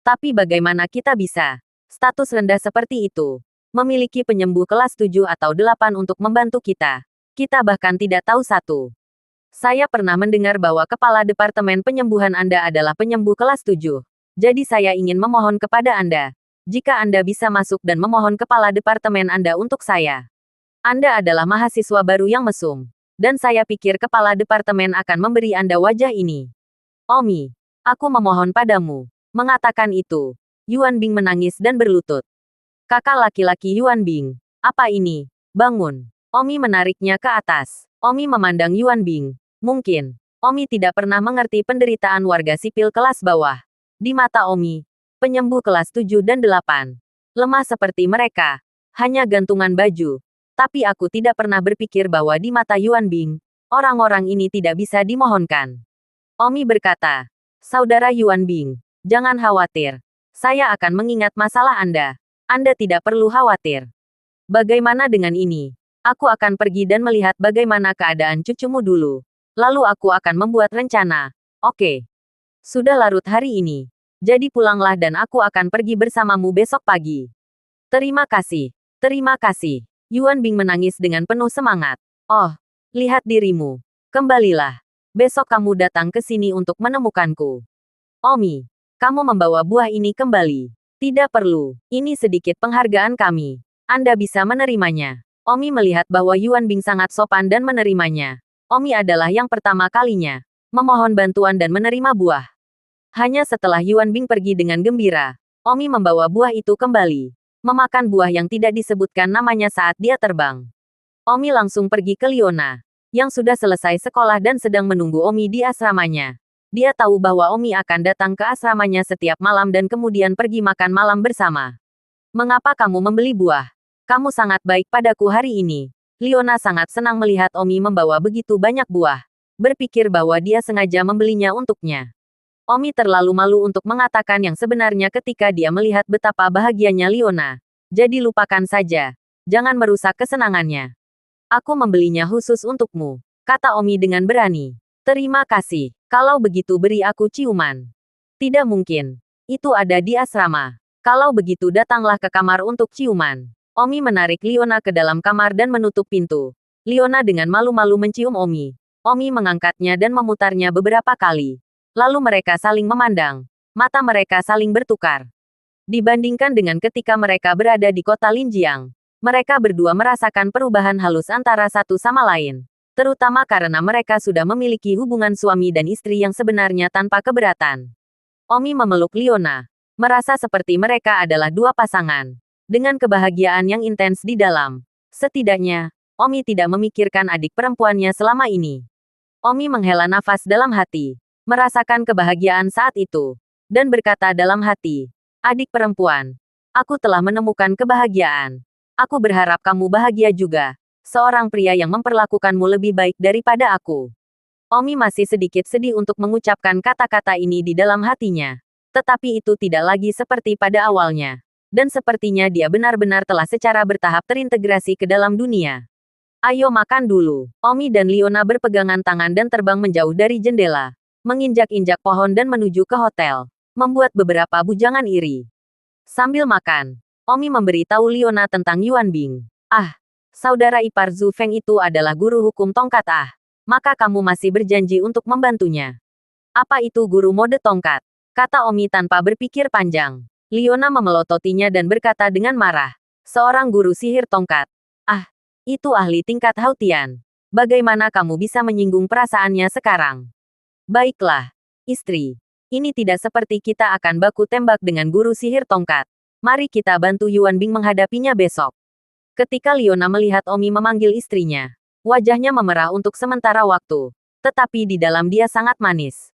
Tapi bagaimana kita bisa? Status rendah seperti itu. Memiliki penyembuh kelas 7 atau 8 untuk membantu kita. Kita bahkan tidak tahu satu. Saya pernah mendengar bahwa kepala departemen penyembuhan Anda adalah penyembuh kelas 7. Jadi saya ingin memohon kepada Anda. Jika Anda bisa masuk dan memohon kepala departemen Anda untuk saya. Anda adalah mahasiswa baru yang mesum. Dan saya pikir kepala departemen akan memberi Anda wajah ini. Omi, aku memohon padamu. Mengatakan itu, Yuan Bing menangis dan berlutut. Kakak laki-laki Yuan Bing, apa ini? Bangun. Omi menariknya ke atas. Omi memandang Yuan Bing. Mungkin, Omi tidak pernah mengerti penderitaan warga sipil kelas bawah. Di mata Omi, penyembuh kelas 7 dan 8. Lemah seperti mereka. Hanya gantungan baju. Tapi aku tidak pernah berpikir bahwa di mata Yuan Bing, orang-orang ini tidak bisa dimohonkan. Omi berkata, Saudara Yuan Bing, jangan khawatir. Saya akan mengingat masalah Anda. Anda tidak perlu khawatir. Bagaimana dengan ini? Aku akan pergi dan melihat bagaimana keadaan cucumu dulu. Lalu aku akan membuat rencana. Oke. Sudah larut hari ini. Jadi pulanglah dan aku akan pergi bersamamu besok pagi. Terima kasih. Terima kasih. Yuan Bing menangis dengan penuh semangat. Oh, lihat dirimu. Kembalilah. Besok kamu datang ke sini untuk menemukanku. Omi, kamu membawa buah ini kembali. Tidak perlu. Ini sedikit penghargaan kami. Anda bisa menerimanya. Omi melihat bahwa Yuan Bing sangat sopan dan menerimanya. Omi adalah yang pertama kalinya memohon bantuan dan menerima buah. Hanya setelah Yuan Bing pergi dengan gembira, Omi membawa buah itu kembali. Memakan buah yang tidak disebutkan namanya saat dia terbang. Omi langsung pergi ke Liona, yang sudah selesai sekolah dan sedang menunggu Omi di asramanya. Dia tahu bahwa Omi akan datang ke asramanya setiap malam dan kemudian pergi makan malam bersama. Mengapa kamu membeli buah? Kamu sangat baik padaku hari ini. Liona sangat senang melihat Omi membawa begitu banyak buah. Berpikir bahwa dia sengaja membelinya untuknya. Omi terlalu malu untuk mengatakan yang sebenarnya ketika dia melihat betapa bahagianya Liona. Jadi lupakan saja. Jangan merusak kesenangannya. Aku membelinya khusus untukmu, kata Omi dengan berani. Terima kasih. Kalau begitu beri aku ciuman. Tidak mungkin. Itu ada di asrama. Kalau begitu datanglah ke kamar untuk ciuman. Omi menarik Liona ke dalam kamar dan menutup pintu. Liona dengan malu-malu mencium Omi. Omi mengangkatnya dan memutarnya beberapa kali. Lalu mereka saling memandang. Mata mereka saling bertukar. Dibandingkan dengan ketika mereka berada di kota Linjiang, mereka berdua merasakan perubahan halus antara satu sama lain. Terutama karena mereka sudah memiliki hubungan suami dan istri yang sebenarnya tanpa keberatan. Omi memeluk Liona. Merasa seperti mereka adalah dua pasangan. Dengan kebahagiaan yang intens di dalam. Setidaknya, Omi tidak memikirkan adik perempuannya selama ini. Omi menghela nafas dalam hati. Merasakan kebahagiaan saat itu. Dan berkata dalam hati, adik perempuan, aku telah menemukan kebahagiaan. Aku berharap kamu bahagia juga. Seorang pria yang memperlakukanmu lebih baik daripada aku. Omi masih sedikit sedih untuk mengucapkan kata-kata ini di dalam hatinya. Tetapi itu tidak lagi seperti pada awalnya. Dan sepertinya dia benar-benar telah secara bertahap terintegrasi ke dalam dunia. Ayo makan dulu. Omi dan Liona berpegangan tangan dan terbang menjauh dari jendela. Menginjak-injak pohon dan menuju ke hotel. Membuat beberapa bujangan iri. Sambil makan, Omi memberitahu Liona tentang Yuan Bing. Ah, saudara ipar Zhu Feng itu adalah guru hukum tongkat ah. Maka kamu masih berjanji untuk membantunya. Apa itu guru mode tongkat? Kata Omi tanpa berpikir panjang. Liona memelototinya dan berkata dengan marah. Seorang guru sihir tongkat. Ah, itu ahli tingkat Hautian. Bagaimana kamu bisa menyinggung perasaannya sekarang? Baiklah, istri. Ini tidak seperti kita akan baku tembak dengan guru sihir tongkat. Mari kita bantu Yuan Bing menghadapinya besok. Ketika Liona melihat Omi memanggil istrinya, wajahnya memerah untuk sementara waktu. Tetapi di dalam dia sangat manis.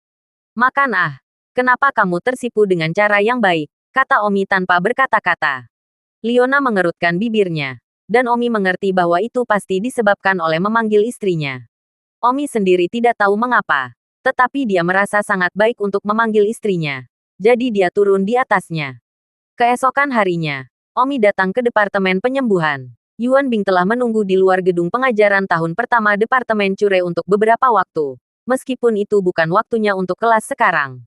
Makan ah. Kenapa kamu tersipu dengan cara yang baik? Kata Omi tanpa berkata-kata. Liona mengerutkan bibirnya. Dan Omi mengerti bahwa itu pasti disebabkan oleh memanggil istrinya. Omi sendiri tidak tahu mengapa. Tetapi dia merasa sangat baik untuk memanggil istrinya. Jadi dia turun di atasnya. Keesokan harinya, Omi datang ke Departemen Penyembuhan. Yuan Bing telah menunggu di luar gedung pengajaran tahun pertama Departemen Cure untuk beberapa waktu. Meskipun itu bukan waktunya untuk kelas sekarang.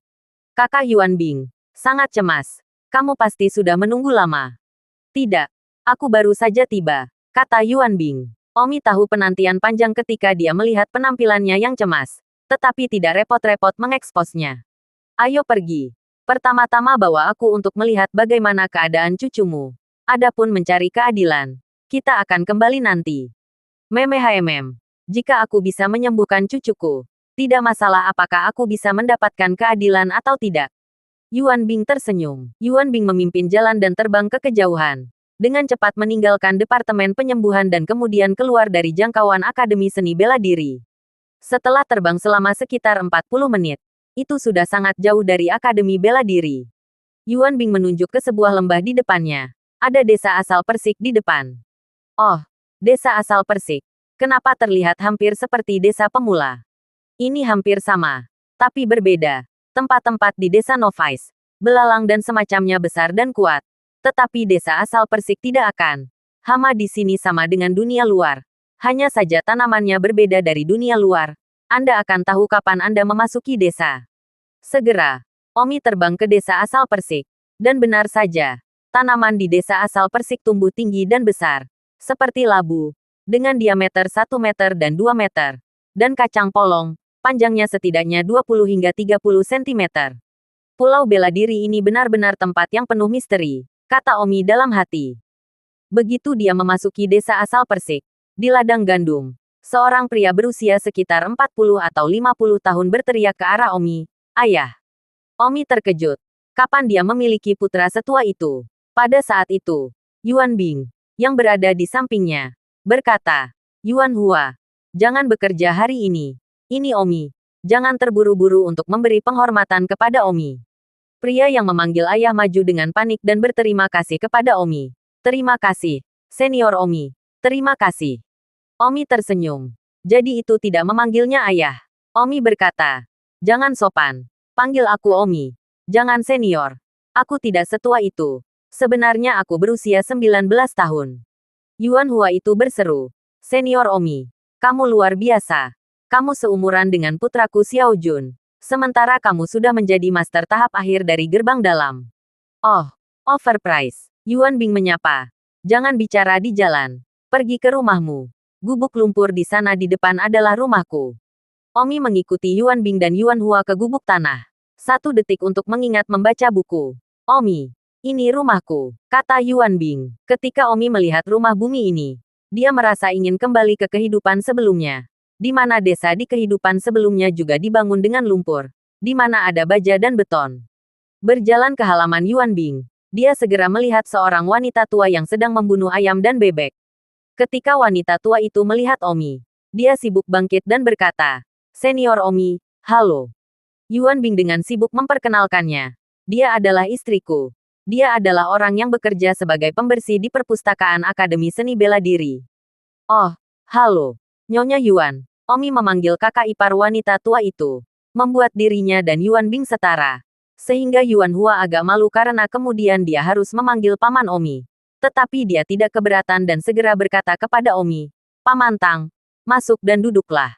Kakak Yuan Bing, sangat cemas. Kamu pasti sudah menunggu lama. Tidak, aku baru saja tiba, kata Yuan Bing. Omi tahu penantian panjang ketika dia melihat penampilannya yang cemas. Tetapi tidak repot-repot mengeksposnya. Ayo pergi. Pertama-tama bawa aku untuk melihat bagaimana keadaan cucumu. Adapun mencari keadilan, kita akan kembali nanti. Meme. Jika aku bisa menyembuhkan cucuku, tidak masalah apakah aku bisa mendapatkan keadilan atau tidak. Yuan Bing tersenyum. Yuan Bing memimpin jalan dan terbang ke kejauhan. Dengan cepat meninggalkan Departemen Penyembuhan dan kemudian keluar dari jangkauan Akademi Seni Bela Diri. Setelah terbang selama sekitar 40 menit, itu sudah sangat jauh dari Akademi Bela Diri. Yuan Bing menunjuk ke sebuah lembah di depannya. Ada desa asal Persik di depan. Oh, desa asal Persik. Kenapa terlihat hampir seperti desa pemula? Ini hampir sama, tapi berbeda. Tempat-tempat di desa Novice, belalang dan semacamnya besar dan kuat. Tetapi desa asal Persik tidak akan. Hama di sini sama dengan dunia luar. Hanya saja tanamannya berbeda dari dunia luar. Anda akan tahu kapan Anda memasuki desa. Segera, Omi terbang ke desa asal Persik. Dan benar saja, tanaman di desa asal Persik tumbuh tinggi dan besar. Seperti labu, dengan diameter 1 meter dan 2 meter. Dan kacang polong, panjangnya setidaknya 20 hingga 30 cm. Pulau Bela Diri ini benar-benar tempat yang penuh misteri, kata Omi dalam hati. Begitu dia memasuki desa asal Persik, di ladang gandum, seorang pria berusia sekitar 40 atau 50 tahun berteriak ke arah Omi, "Ayah!" Omi terkejut. Kapan dia memiliki putra setua itu? Pada saat itu, Yuan Bing, yang berada di sampingnya, berkata, "Yuan Hua, jangan bekerja hari ini. Ini Omi. Jangan terburu-buru untuk memberi penghormatan kepada Omi." Pria yang memanggil ayah maju dengan panik dan berterima kasih kepada Omi. "Terima kasih, Senior Omi. Terima kasih." Omi tersenyum. Jadi itu tidak memanggilnya ayah. Omi berkata, "Jangan sopan. Panggil aku Omi. Jangan senior. Aku tidak setua itu. Sebenarnya aku berusia 19 tahun. Yuan Hua itu berseru. "Senior Omi. Kamu luar biasa. Kamu seumuran dengan putraku Xiao Jun. Sementara kamu sudah menjadi master tahap akhir dari gerbang dalam." "Oh, overpriced." Yuan Bing menyapa. "Jangan bicara di jalan. Pergi ke rumahmu. Gubuk lumpur di sana di depan adalah rumahku." Omi mengikuti Yuan Bing dan Yuan Hua ke gubuk tanah. 1 detik untuk mengingat membaca buku. "Omi, ini rumahku," kata Yuan Bing. Ketika Omi melihat rumah bumi ini, dia merasa ingin kembali ke kehidupan sebelumnya. Di mana desa di kehidupan sebelumnya juga dibangun dengan lumpur. Di mana ada baja dan beton. Berjalan ke halaman Yuan Bing, dia segera melihat seorang wanita tua yang sedang membunuh ayam dan bebek. Ketika wanita tua itu melihat Omi, dia sibuk bangkit dan berkata, "Senior Omi, halo." Yuan Bing dengan sibuk memperkenalkannya. Dia adalah istriku. Dia adalah orang yang bekerja sebagai pembersih di perpustakaan Akademi Seni Bela Diri. Oh, halo. Nyonya Yuan. Omi memanggil kakak ipar wanita tua itu. Membuat dirinya dan Yuan Bing setara. Sehingga Yuan Hua agak malu karena kemudian dia harus memanggil Paman Omi. Tetapi dia tidak keberatan dan segera berkata kepada Omi, "Paman Tang, masuk dan duduklah."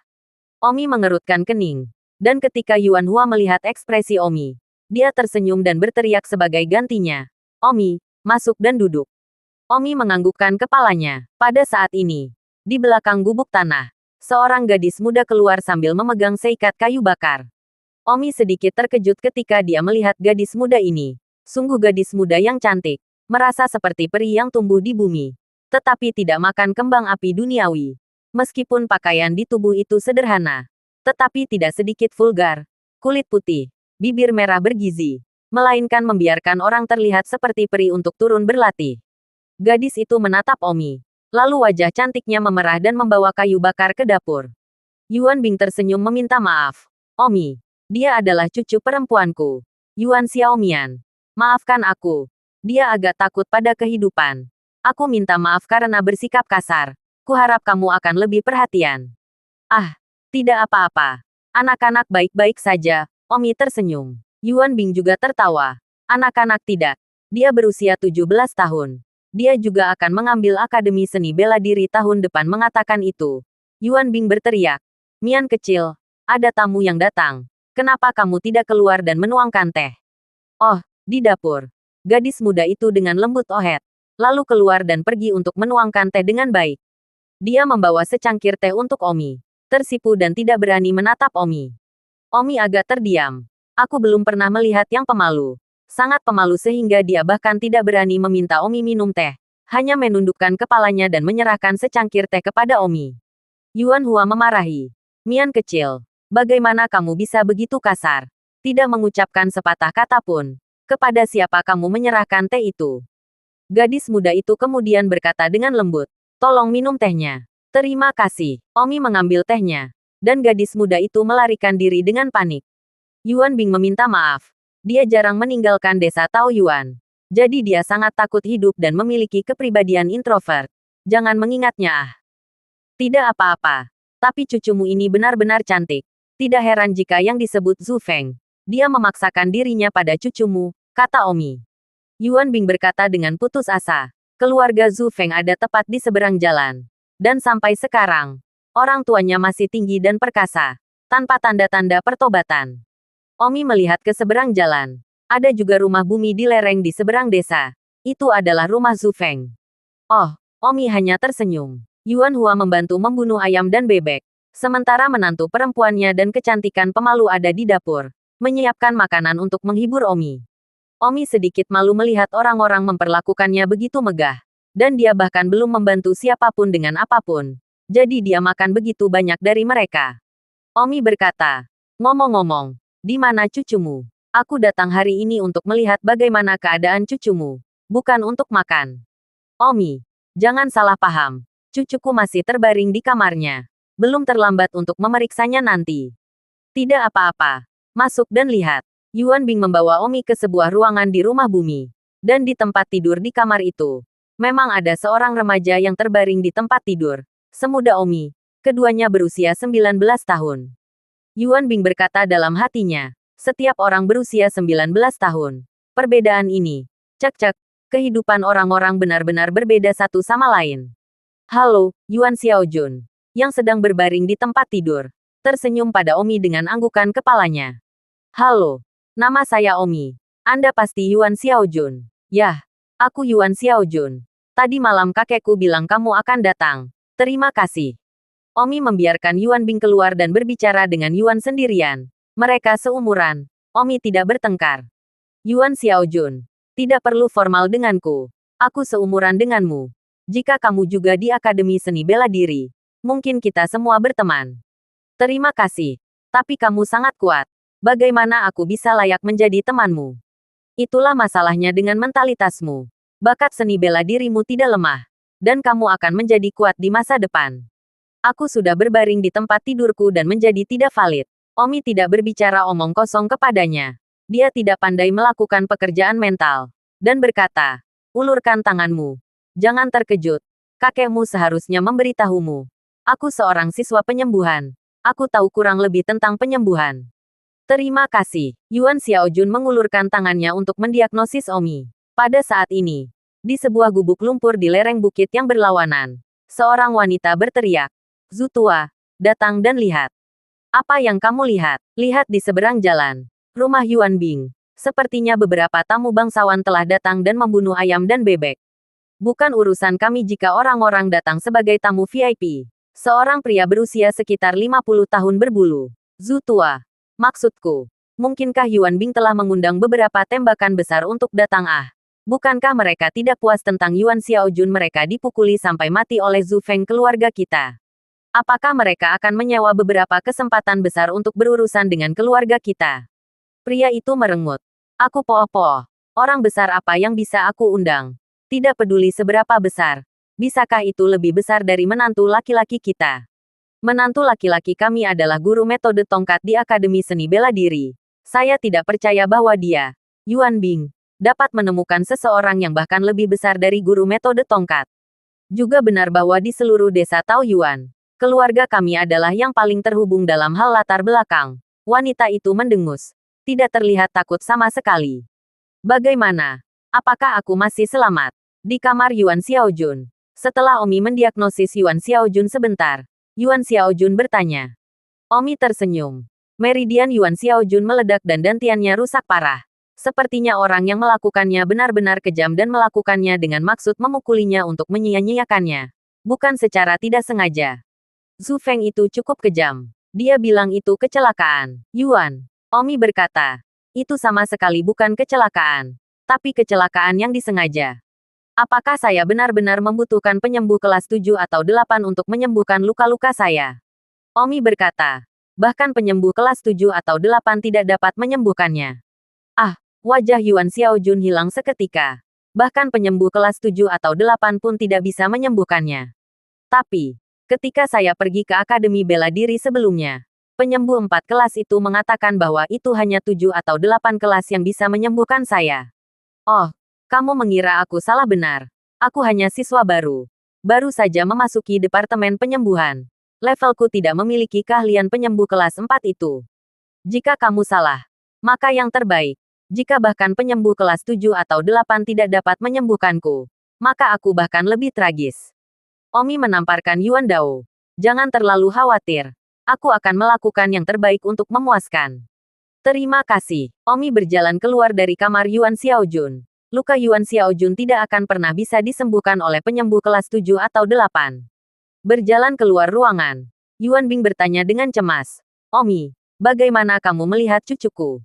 Omi mengerutkan kening. Dan ketika Yuan Hua melihat ekspresi Omi, dia tersenyum dan berteriak sebagai gantinya, "Omi, masuk dan duduk." Omi menganggukkan kepalanya. Pada saat ini, di belakang gubuk tanah, seorang gadis muda keluar sambil memegang seikat kayu bakar. Omi sedikit terkejut ketika dia melihat gadis muda ini. Sungguh gadis muda yang cantik. Merasa seperti peri yang tumbuh di bumi. Tetapi tidak makan kembang api duniawi. Meskipun pakaian di tubuh itu sederhana. Tetapi tidak sedikit vulgar. Kulit putih. Bibir merah bergizi. Melainkan membiarkan orang terlihat seperti peri untuk turun berlatih. Gadis itu menatap Omi. Lalu wajah cantiknya memerah dan membawa kayu bakar ke dapur. Yuan Bing tersenyum meminta maaf. "Omi, dia adalah cucu perempuanku. Yuan Xiaomian. Maafkan aku." Dia agak takut pada kehidupan. "Aku minta maaf karena bersikap kasar. Kuharap kamu akan lebih perhatian." "Ah, tidak apa-apa. Anak-anak baik-baik saja." Omi tersenyum. Yuan Bing juga tertawa. "Anak-anak tidak. Dia berusia 17 tahun. Dia juga akan mengambil Akademi Seni Bela Diri tahun depan." Mengatakan itu, Yuan Bing berteriak, "Mian kecil, ada tamu yang datang. Kenapa kamu tidak keluar dan menuangkan teh?" "Oh, di dapur." Gadis muda itu dengan lembut ohet. Lalu keluar dan pergi untuk menuangkan teh dengan baik. Dia membawa secangkir teh untuk Omi. Tersipu dan tidak berani menatap Omi. Omi agak terdiam. "Aku belum pernah melihat yang pemalu. Sangat pemalu sehingga dia bahkan tidak berani meminta Omi minum teh. Hanya menundukkan kepalanya dan menyerahkan secangkir teh kepada Omi." Yuan Hua memarahi. "Mian kecil, bagaimana kamu bisa begitu kasar? Tidak mengucapkan sepatah kata pun. Kepada siapa kamu menyerahkan teh itu?" Gadis muda itu kemudian berkata dengan lembut, "Tolong minum tehnya." "Terima kasih." Omi mengambil tehnya. Dan gadis muda itu melarikan diri dengan panik. Yuan Bing meminta maaf. Dia jarang meninggalkan desa Taoyuan. Jadi dia sangat takut hidup dan memiliki kepribadian introvert. "Jangan mengingatnya ah. Tidak apa-apa. Tapi cucumu ini benar-benar cantik. Tidak heran jika yang disebut Zhu Feng. Dia memaksakan dirinya pada cucumu," kata Omi. Yuan Bing berkata dengan putus asa. Keluarga Zhu Feng ada tepat di seberang jalan. Dan sampai sekarang, orang tuanya masih tinggi dan perkasa. Tanpa tanda-tanda pertobatan. Omi melihat ke seberang jalan. Ada juga rumah bumi di lereng di seberang desa. Itu adalah rumah Zhu Feng. Oh, Omi hanya tersenyum. Yuan Hua membantu membunuh ayam dan bebek. Sementara menantu perempuannya dan kecantikan pemalu ada di dapur. Menyiapkan makanan untuk menghibur Omi. Omi sedikit malu melihat orang-orang memperlakukannya begitu megah. Dan dia bahkan belum membantu siapapun dengan apapun. Jadi dia makan begitu banyak dari mereka. Omi berkata, "Ngomong-ngomong, di mana cucumu? Aku datang hari ini untuk melihat bagaimana keadaan cucumu. Bukan untuk makan." "Omi, jangan salah paham. Cucuku masih terbaring di kamarnya. Belum terlambat untuk memeriksanya nanti." "Tidak apa-apa. Masuk dan lihat." Yuan Bing membawa Omi ke sebuah ruangan di rumah bumi. Dan di tempat tidur di kamar itu, memang ada seorang remaja yang terbaring di tempat tidur. Semuda Omi. Keduanya berusia 19 tahun. Yuan Bing berkata dalam hatinya, setiap orang berusia 19 tahun. Perbedaan ini. Cek-cek. Kehidupan orang-orang benar-benar berbeda satu sama lain. "Halo, Yuan Xiaojun." Yang sedang berbaring di tempat tidur. Tersenyum pada Omi dengan anggukan kepalanya. "Halo. Nama saya Omi. Anda pasti Yuan Xiaojun." "Yah. Aku Yuan Xiaojun. Tadi malam kakekku bilang kamu akan datang. Terima kasih." Omi membiarkan Yuan Bing keluar dan berbicara dengan Yuan sendirian. Mereka seumuran. Omi tidak bertengkar. "Yuan Xiaojun. Tidak perlu formal denganku. Aku seumuran denganmu. Jika kamu juga di Akademi Seni Bela Diri, mungkin kita semua berteman." "Terima kasih. Tapi kamu sangat kuat. Bagaimana aku bisa layak menjadi temanmu?" Itulah masalahnya dengan mentalitasmu. Bakat seni bela dirimu tidak lemah. Dan kamu akan menjadi kuat di masa depan. Aku sudah berbaring di tempat tidurku dan menjadi tidak valid. Omi tidak berbicara omong kosong kepadanya. Dia tidak pandai melakukan pekerjaan mental. Dan berkata, ulurkan tanganmu. Jangan terkejut. Kakekmu seharusnya memberitahumu. Aku seorang siswa penyembuhan. Aku tahu kurang lebih tentang penyembuhan. Terima kasih. Yuan Xiaojun mengulurkan tangannya untuk mendiagnosis Omi. Pada saat ini, di sebuah gubuk lumpur di lereng bukit yang berlawanan, seorang wanita berteriak, Zutua, datang dan lihat. Apa yang kamu lihat? Lihat di seberang jalan. Rumah Yuan Bing. Sepertinya beberapa tamu bangsawan telah datang dan membunuh ayam dan bebek. Bukan urusan kami jika orang-orang datang sebagai tamu VIP. Seorang pria berusia sekitar 50 tahun berbulu. Zutua. Maksudku, mungkinkah Yuan Bing telah mengundang beberapa tembakan besar untuk datang Bukankah mereka tidak puas tentang Yuan Xiaojun mereka dipukuli sampai mati oleh Zhu Feng keluarga kita? Apakah mereka akan menyewa beberapa kesempatan besar untuk berurusan dengan keluarga kita? Pria itu merengut. Aku poh-poh. Orang besar apa yang bisa aku undang? Tidak peduli seberapa besar. Bisakah itu lebih besar dari menantu laki-laki kita? Menantu laki-laki kami adalah guru metode tongkat di Akademi Seni Bela Diri. Saya tidak percaya bahwa dia, Yuan Bing, dapat menemukan seseorang yang bahkan lebih besar dari guru metode tongkat. Juga benar bahwa di seluruh desa Taoyuan, keluarga kami adalah yang paling terhubung dalam hal latar belakang. Wanita itu mendengus. Tidak terlihat takut sama sekali. Bagaimana? Apakah aku masih selamat? Di kamar Yuan Xiaojun. Setelah Omi mendiagnosis Yuan Xiaojun sebentar, Yuan Xiaojun bertanya. Omi tersenyum. Meridian Yuan Xiaojun meledak dan dantiannya rusak parah. Sepertinya orang yang melakukannya benar-benar kejam dan melakukannya dengan maksud memukulinya untuk menyia-nyiakannya. Bukan secara tidak sengaja. Zhu Feng itu cukup kejam. Dia bilang itu kecelakaan. Yuan. Omi berkata. Itu sama sekali bukan kecelakaan. Tapi kecelakaan yang disengaja. Apakah saya benar-benar membutuhkan penyembuh kelas 7 atau 8 untuk menyembuhkan luka-luka saya? Omi berkata. Bahkan penyembuh kelas 7 atau 8 tidak dapat menyembuhkannya. Wajah Yuan Xiaojun hilang seketika. Bahkan penyembuh kelas 7 atau 8 pun tidak bisa menyembuhkannya. Tapi, ketika saya pergi ke Akademi Bela Diri sebelumnya, penyembuh 4 kelas itu mengatakan bahwa itu hanya 7 atau 8 kelas yang bisa menyembuhkan saya. Oh, kamu mengira aku salah benar. Aku hanya siswa baru. Baru saja memasuki Departemen Penyembuhan. Levelku tidak memiliki keahlian penyembuh kelas 4 itu. Jika kamu salah, maka yang terbaik. Jika bahkan penyembuh kelas 7 atau 8 tidak dapat menyembuhkanku, maka aku bahkan lebih tragis. Omi menamparkan Yuan Dao. Jangan terlalu khawatir. Aku akan melakukan yang terbaik untuk memuaskan. Terima kasih. Omi berjalan keluar dari kamar Yuan Xiaojun. Luka Yuan Xiaojun tidak akan pernah bisa disembuhkan oleh penyembuh kelas 7 atau 8. Berjalan keluar ruangan, Yuan Bing bertanya dengan cemas. Omi, bagaimana kamu melihat cucuku?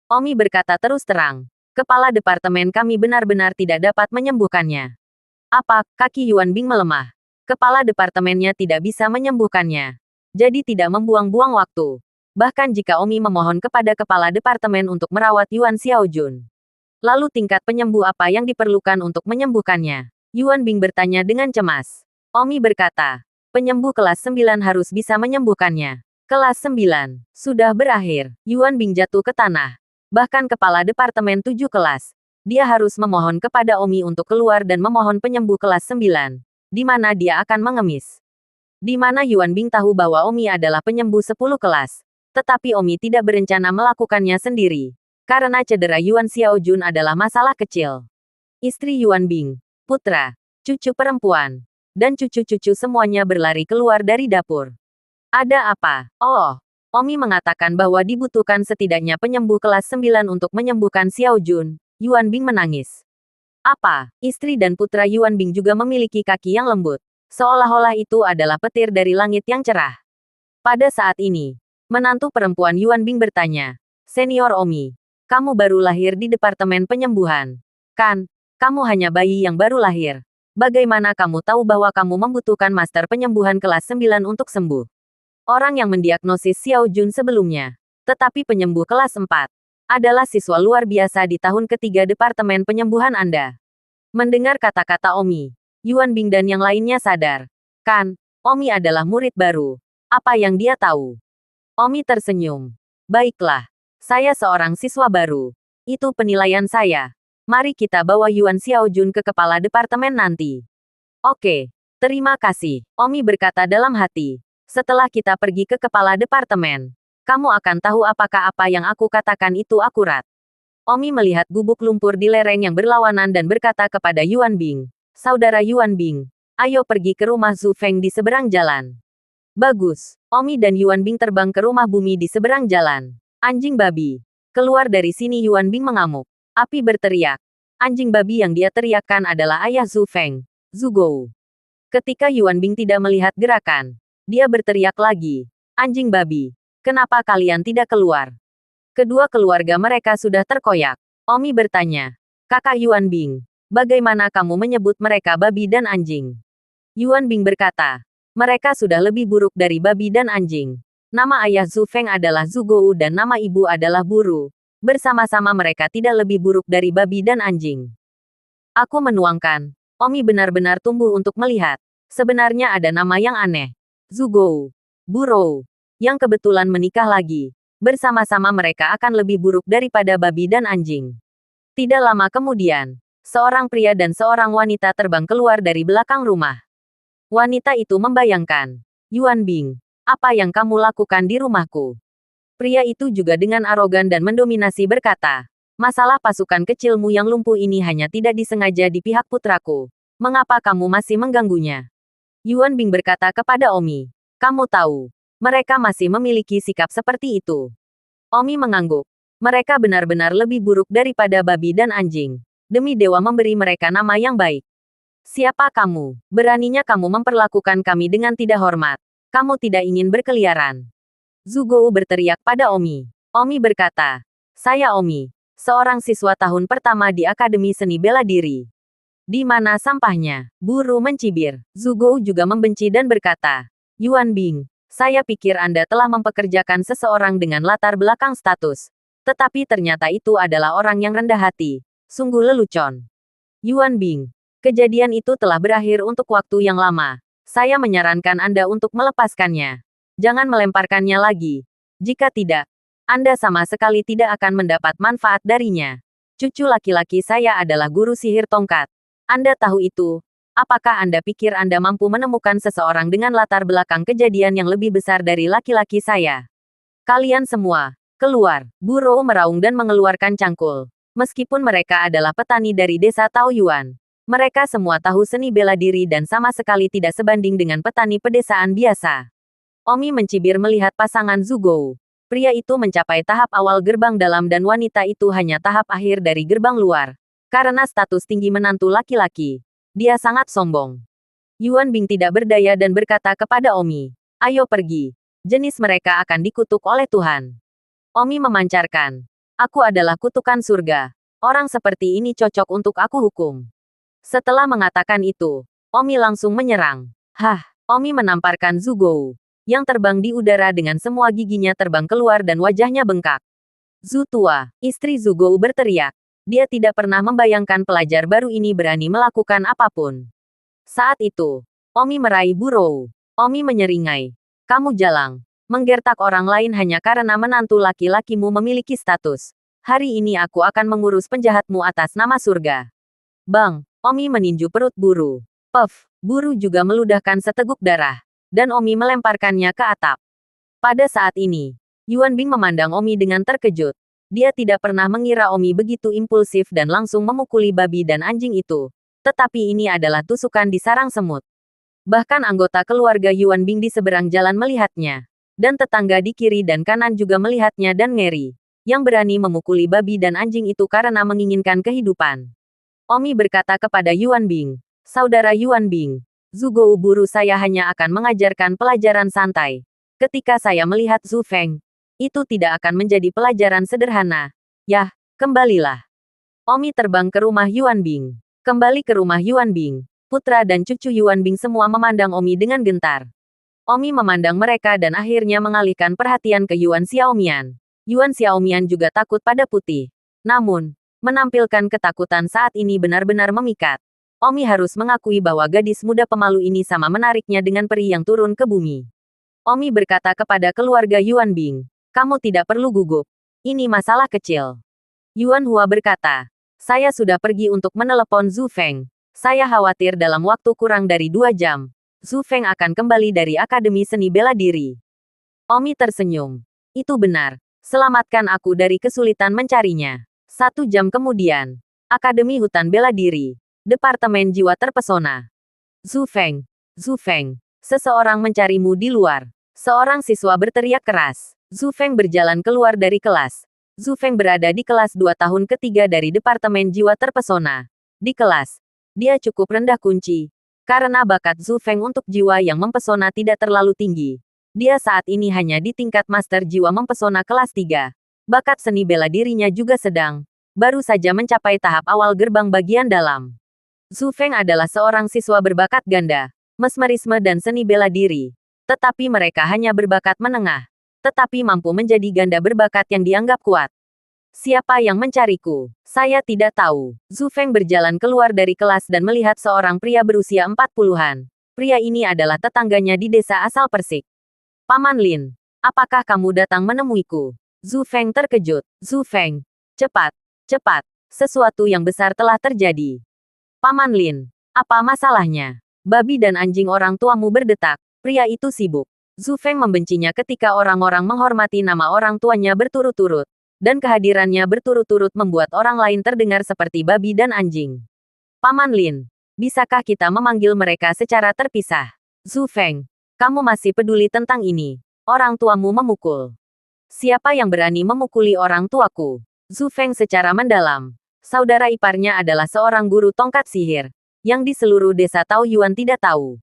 Omi berkata terus terang, kepala departemen kami benar-benar tidak dapat menyembuhkannya. Apa, kaki Yuan Bing melemah? Kepala departemennya tidak bisa menyembuhkannya. Jadi tidak membuang-buang waktu. Bahkan jika Omi memohon kepada kepala departemen untuk merawat Yuan Xiaojun. Lalu tingkat penyembuh apa yang diperlukan untuk menyembuhkannya? Yuan Bing bertanya dengan cemas. Omi berkata, penyembuh kelas 9 harus bisa menyembuhkannya. Kelas 9, sudah berakhir. Yuan Bing jatuh ke tanah. Bahkan kepala departemen 7 kelas. Dia harus memohon kepada Omi untuk keluar dan memohon penyembuh kelas 9. Di mana dia akan mengemis. Di mana Yuan Bing tahu bahwa Omi adalah penyembuh 10 kelas. Tetapi Omi tidak berencana melakukannya sendiri. Karena cedera Yuan Xiaojun adalah masalah kecil. Istri Yuan Bing, putra, cucu perempuan, dan cucu-cucu semuanya berlari keluar dari dapur. Ada apa? Oh. Omi mengatakan bahwa dibutuhkan setidaknya penyembuh kelas 9 untuk menyembuhkan Xiaojun. Yuan Bing menangis. Apa? Istri dan putra Yuan Bing juga memiliki kaki yang lembut. Seolah-olah itu adalah petir dari langit yang cerah. Pada saat ini, menantu perempuan Yuan Bing bertanya, Senior Omi, kamu baru lahir di Departemen Penyembuhan. Kan? Kamu hanya bayi yang baru lahir. Bagaimana kamu tahu bahwa kamu membutuhkan master penyembuhan kelas 9 untuk sembuh? Orang yang mendiagnosis Xiaojun sebelumnya. Tetapi penyembuh kelas 4. adalah siswa luar biasa di tahun ketiga Departemen Penyembuhan Anda. Mendengar kata-kata Omi, Yuan Bing dan yang lainnya sadar. Kan, Omi adalah murid baru. Apa yang dia tahu? Omi tersenyum. Baiklah, saya seorang siswa baru. Itu penilaian saya. Mari kita bawa Yuan Xiaojun ke kepala departemen nanti. Oke, terima kasih, Omi berkata dalam hati. Setelah kita pergi ke kepala departemen, kamu akan tahu apakah apa yang aku katakan itu akurat. Omi melihat gubuk lumpur di lereng yang berlawanan dan berkata kepada Yuan Bing, Saudara Yuan Bing, ayo pergi ke rumah Zhu Feng di seberang jalan. Bagus, Omi dan Yuan Bing terbang ke rumah bumi di seberang jalan. Anjing babi. Keluar dari sini Yuan Bing mengamuk. Api berteriak. Anjing babi yang dia teriakkan adalah ayah Zhu Feng, Zhu Gou. Ketika Yuan Bing tidak melihat gerakan, dia berteriak lagi. Anjing babi, kenapa kalian tidak keluar? Kedua keluarga mereka sudah terkoyak. Omi bertanya, Kakak Yuan Bing, bagaimana kamu menyebut mereka babi dan anjing? Yuan Bing berkata, mereka sudah lebih buruk dari babi dan anjing. Nama ayah Zhu Feng adalah Zhu Gou dan nama ibu adalah Buru. Bersama-sama mereka tidak lebih buruk dari babi dan anjing. Aku menuangkan, Omi benar-benar tumbuh untuk melihat. Sebenarnya ada nama yang aneh. Zhu Gou, Burou, yang kebetulan menikah lagi. Bersama-sama mereka akan lebih buruk daripada babi dan anjing. Tidak lama kemudian, seorang pria dan seorang wanita terbang keluar dari belakang rumah. Wanita itu membayangkan, Yuan Bing, apa yang kamu lakukan di rumahku? Pria itu juga dengan arogan dan mendominasi berkata, masalah pasukan kecilmu yang lumpuh ini hanya tidak disengaja di pihak putraku. Mengapa kamu masih mengganggunya? Yuan Bing berkata kepada Omi, kamu tahu, mereka masih memiliki sikap seperti itu. Omi mengangguk. Mereka benar-benar lebih buruk daripada babi dan anjing. Demi dewa memberi mereka nama yang baik. Siapa kamu? Beraninya kamu memperlakukan kami dengan tidak hormat. Kamu tidak ingin berkeliaran. Zhu Gou berteriak pada Omi. Omi berkata, saya Omi, seorang siswa tahun pertama di Akademi Seni Bela Diri. Di mana sampahnya? Buru mencibir. Zhu Gou juga membenci dan berkata, Yuan Bing, saya pikir Anda telah mempekerjakan seseorang dengan latar belakang status. Tetapi ternyata itu adalah orang yang rendah hati. Sungguh lelucon. Yuan Bing, kejadian itu telah berakhir untuk waktu yang lama. Saya menyarankan Anda untuk melepaskannya. Jangan melemparkannya lagi. Jika tidak, Anda sama sekali tidak akan mendapat manfaat darinya. Cucu laki-laki saya adalah guru sihir tongkat. Anda tahu itu. Apakah Anda pikir Anda mampu menemukan seseorang dengan latar belakang kejadian yang lebih besar dari laki-laki saya? Kalian semua, keluar. Burou meraung dan mengeluarkan cangkul. Meskipun mereka adalah petani dari desa Taoyuan, mereka semua tahu seni bela diri dan sama sekali tidak sebanding dengan petani pedesaan biasa. Omi mencibir melihat pasangan Zhu Gou. Pria itu mencapai tahap awal gerbang dalam dan wanita itu hanya tahap akhir dari gerbang luar. Karena status tinggi menantu laki-laki, dia sangat sombong. Yuan Bing tidak berdaya dan berkata kepada Omi, ayo pergi. Jenis mereka akan dikutuk oleh Tuhan. Omi memancarkan, aku adalah kutukan surga. Orang seperti ini cocok untuk aku hukum. Setelah mengatakan itu, Omi langsung menyerang. Omi menamparkan Zhu Gou, yang terbang di udara dengan semua giginya terbang keluar dan wajahnya bengkak. Zhu tua, istri Zhu Gou berteriak. Dia tidak pernah membayangkan pelajar baru ini berani melakukan apapun. Saat itu, Omi meraih Burou. Omi menyeringai. Kamu jalang. Menggertak orang lain hanya karena menantu laki-lakimu memiliki status. Hari ini aku akan mengurus penjahatmu atas nama surga. Bang, Omi meninju perut Buru. Puff, Buru juga meludahkan seteguk darah. Dan Omi melemparkannya ke atap. Pada saat ini, Yuan Bing memandang Omi dengan terkejut. Dia tidak pernah mengira Omi begitu impulsif dan langsung memukuli babi dan anjing itu. Tetapi ini adalah tusukan di sarang semut. Bahkan anggota keluarga Yuan Bing di seberang jalan melihatnya. Dan tetangga di kiri dan kanan juga melihatnya dan ngeri. Yang berani memukuli babi dan anjing itu karena menginginkan kehidupan. Omi berkata kepada Yuan Bing, Saudara Yuan Bing, Zhu Gou Buru saya hanya akan mengajarkan pelajaran santai. Ketika saya melihat Zhu Feng, itu tidak akan menjadi pelajaran sederhana. Yah, kembalilah. Omi terbang ke rumah Yuan Bing. Kembali ke rumah Yuan Bing. Putra dan cucu Yuan Bing semua memandang Omi dengan gentar. Omi memandang mereka dan akhirnya mengalihkan perhatian ke Yuan Xiaomian. Yuan Xiaomian juga takut pada putih. Namun, menampilkan ketakutan saat ini benar-benar memikat. Omi harus mengakui bahwa gadis muda pemalu ini sama menariknya dengan peri yang turun ke bumi. Omi berkata kepada keluarga Yuan Bing, kamu tidak perlu gugup. Ini masalah kecil. Yuan Hua berkata, saya sudah pergi untuk menelepon Zhu Feng. Saya khawatir dalam waktu kurang dari 2 jam, Zhu Feng akan kembali dari Akademi Seni Bela Diri. Omi tersenyum. Itu benar. Selamatkan aku dari kesulitan mencarinya. 1 jam kemudian, Akademi Hutan Bela Diri, Departemen Jiwa Terpesona. Zhu Feng, Zhu Feng, seseorang mencarimu di luar. Seorang siswa berteriak keras. Zhu Feng berjalan keluar dari kelas. Zhu Feng berada di kelas 2 tahun ketiga dari Departemen Jiwa Terpesona. Di kelas, dia cukup rendah kunci. Karena bakat Zhu Feng untuk jiwa yang mempesona tidak terlalu tinggi. Dia saat ini hanya di tingkat Master Jiwa Mempesona kelas 3. Bakat seni bela dirinya juga sedang. Baru saja mencapai tahap awal gerbang bagian dalam. Zhu Feng adalah seorang siswa berbakat ganda, mesmerisme dan seni bela diri. Tetapi mereka hanya berbakat menengah. Tetapi mampu menjadi ganda berbakat yang dianggap kuat. Siapa yang mencariku? Saya tidak tahu. Zhu Feng berjalan keluar dari kelas dan melihat seorang pria berusia 40-an. Pria ini adalah tetangganya di desa asal Persik. Paman Lin, apakah kamu datang menemuiku? Zhu Feng terkejut. Zhu Feng, cepat, cepat. Sesuatu yang besar telah terjadi. Paman Lin, apa masalahnya? Babi dan anjing orang tuamu berdetak. Pria itu sibuk. Zhu Feng membencinya ketika orang-orang menghormati nama orang tuanya berturut-turut. Dan kehadirannya berturut-turut membuat orang lain terdengar seperti babi dan anjing. Paman Lin, bisakah kita memanggil mereka secara terpisah? Zhu Feng, kamu masih peduli tentang ini? Orang tuamu memukul. Siapa yang berani memukuli orang tuaku? Zhu Feng secara mendalam. Saudara iparnya adalah seorang guru tongkat sihir. Yang di seluruh desa Tao Yuan tidak tahu.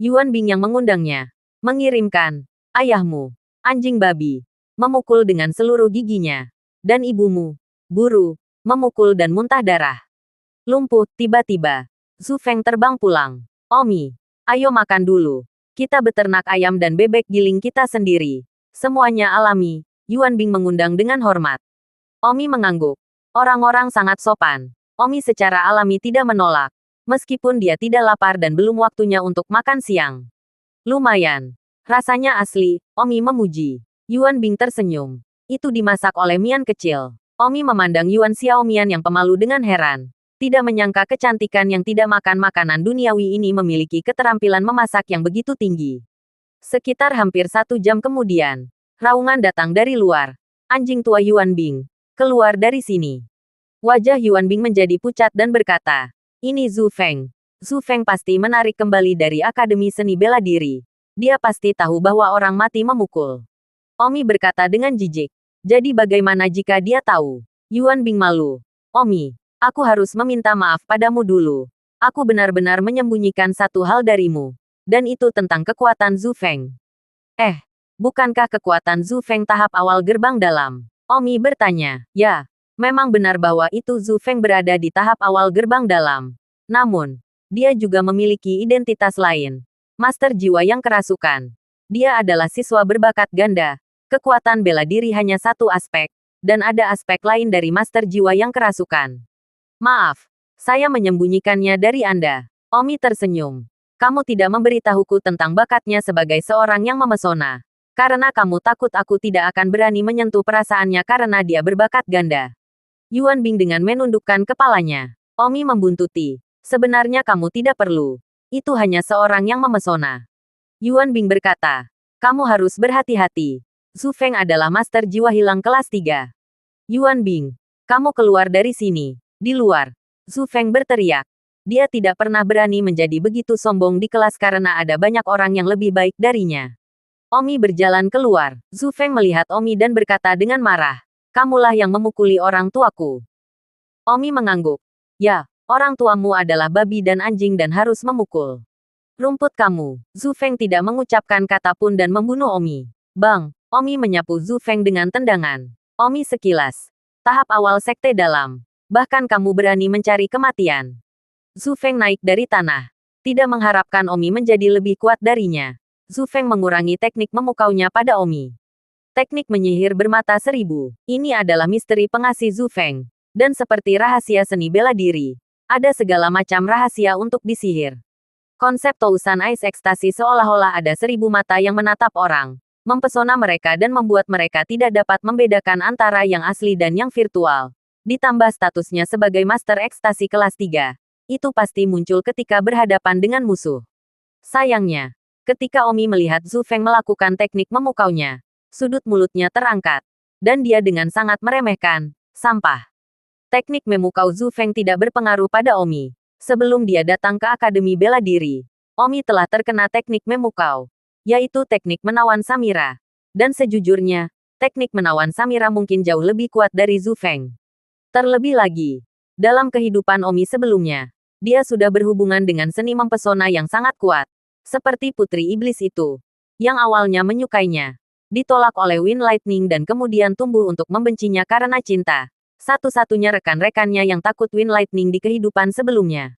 Yuan Bing yang mengundangnya. Mengirimkan. Ayahmu. Anjing babi. Memukul dengan seluruh giginya. Dan ibumu. Buru. Memukul dan muntah darah. Lumpuh, tiba-tiba. Zhu Feng terbang pulang. Omi. Ayo makan dulu. Kita beternak ayam dan bebek giling kita sendiri. Semuanya alami. Yuan Bing mengundang dengan hormat. Omi mengangguk. Orang-orang sangat sopan. Omi secara alami tidak menolak. Meskipun dia tidak lapar dan belum waktunya untuk makan siang. Lumayan. Rasanya asli, Omi memuji. Yuan Bing tersenyum. Itu dimasak oleh Mian kecil. Omi memandang Yuan Xiaomian yang pemalu dengan heran. Tidak menyangka kecantikan yang tidak makan makanan duniawi ini memiliki keterampilan memasak yang begitu tinggi. Sekitar hampir 1 jam kemudian, raungan datang dari luar. Anjing tua Yuan Bing, keluar dari sini. Wajah Yuan Bing menjadi pucat dan berkata, ini Zhu Feng. Zhu Feng pasti menarik kembali dari Akademi Seni Bela Diri. Dia pasti tahu bahwa orang mati memukul. Omi berkata dengan jijik. Jadi bagaimana jika dia tahu? Yuan Bing malu. Omi, aku harus meminta maaf padamu dulu. Aku benar-benar menyembunyikan satu hal darimu. Dan itu tentang kekuatan Zhu Feng. Bukankah kekuatan Zhu Feng tahap awal gerbang dalam? Omi bertanya. Ya, memang benar bahwa itu Zhu Feng berada di tahap awal gerbang dalam. Namun, dia juga memiliki identitas lain. Master jiwa yang kerasukan. Dia adalah siswa berbakat ganda. Kekuatan bela diri hanya satu aspek. Dan ada aspek lain dari master jiwa yang kerasukan. Maaf, saya menyembunyikannya dari Anda. Omi tersenyum. Kamu tidak memberitahuku tentang bakatnya sebagai seorang yang memesona. Karena kamu takut aku tidak akan berani menyentuh perasaannya karena dia berbakat ganda. Yuan Bing dengan menundukkan kepalanya. Omi membuntuti. Sebenarnya kamu tidak perlu. Itu hanya seorang yang memesona. Yuan Bing berkata, kamu harus berhati-hati. Zhu Feng adalah master jiwa hilang kelas 3. Yuan Bing, kamu keluar dari sini. Di luar. Zhu Feng berteriak. Dia tidak pernah berani menjadi begitu sombong di kelas karena ada banyak orang yang lebih baik darinya. Omi berjalan keluar. Zhu Feng melihat Omi dan berkata dengan marah. Kamulah yang memukuli orang tuaku. Omi mengangguk. Ya, orang tuamu adalah babi dan anjing dan harus memukul. Rumput kamu. Zhu Feng tidak mengucapkan kata pun dan membunuh Omi. Bang, Omi menyapu Zhu Feng dengan tendangan. Omi sekilas. Tahap awal sekte dalam. Bahkan kamu berani mencari kematian. Zhu Feng naik dari tanah. Tidak mengharapkan Omi menjadi lebih kuat darinya. Zhu Feng mengurangi teknik memukaunya pada Omi. Teknik menyihir bermata seribu. Ini adalah misteri pengasih Zhu Feng. Dan seperti rahasia seni bela diri, ada segala macam rahasia untuk disihir. Konsep Tousan Ice Ekstasi seolah-olah ada 1000 mata yang menatap orang, mempesona mereka dan membuat mereka tidak dapat membedakan antara yang asli dan yang virtual. Ditambah statusnya sebagai Master Ekstasi kelas 3. Itu pasti muncul ketika berhadapan dengan musuh. Sayangnya, ketika Omi melihat Zhu Feng melakukan teknik memukaunya, sudut mulutnya terangkat, dan dia dengan sangat meremehkan, sampah. Teknik memukau Zhu Feng tidak berpengaruh pada Omi. Sebelum dia datang ke Akademi Bela Diri, Omi telah terkena teknik memukau, yaitu teknik menawan Samira. Dan sejujurnya, teknik menawan Samira mungkin jauh lebih kuat dari Zhu Feng. Terlebih lagi, dalam kehidupan Omi sebelumnya, dia sudah berhubungan dengan seni mempesona yang sangat kuat, seperti Putri Iblis itu, yang awalnya menyukainya, ditolak oleh Wind Lightning dan kemudian tumbuh untuk membencinya karena cinta. Satu-satunya rekan-rekannya yang takut Wind Lightning di kehidupan sebelumnya.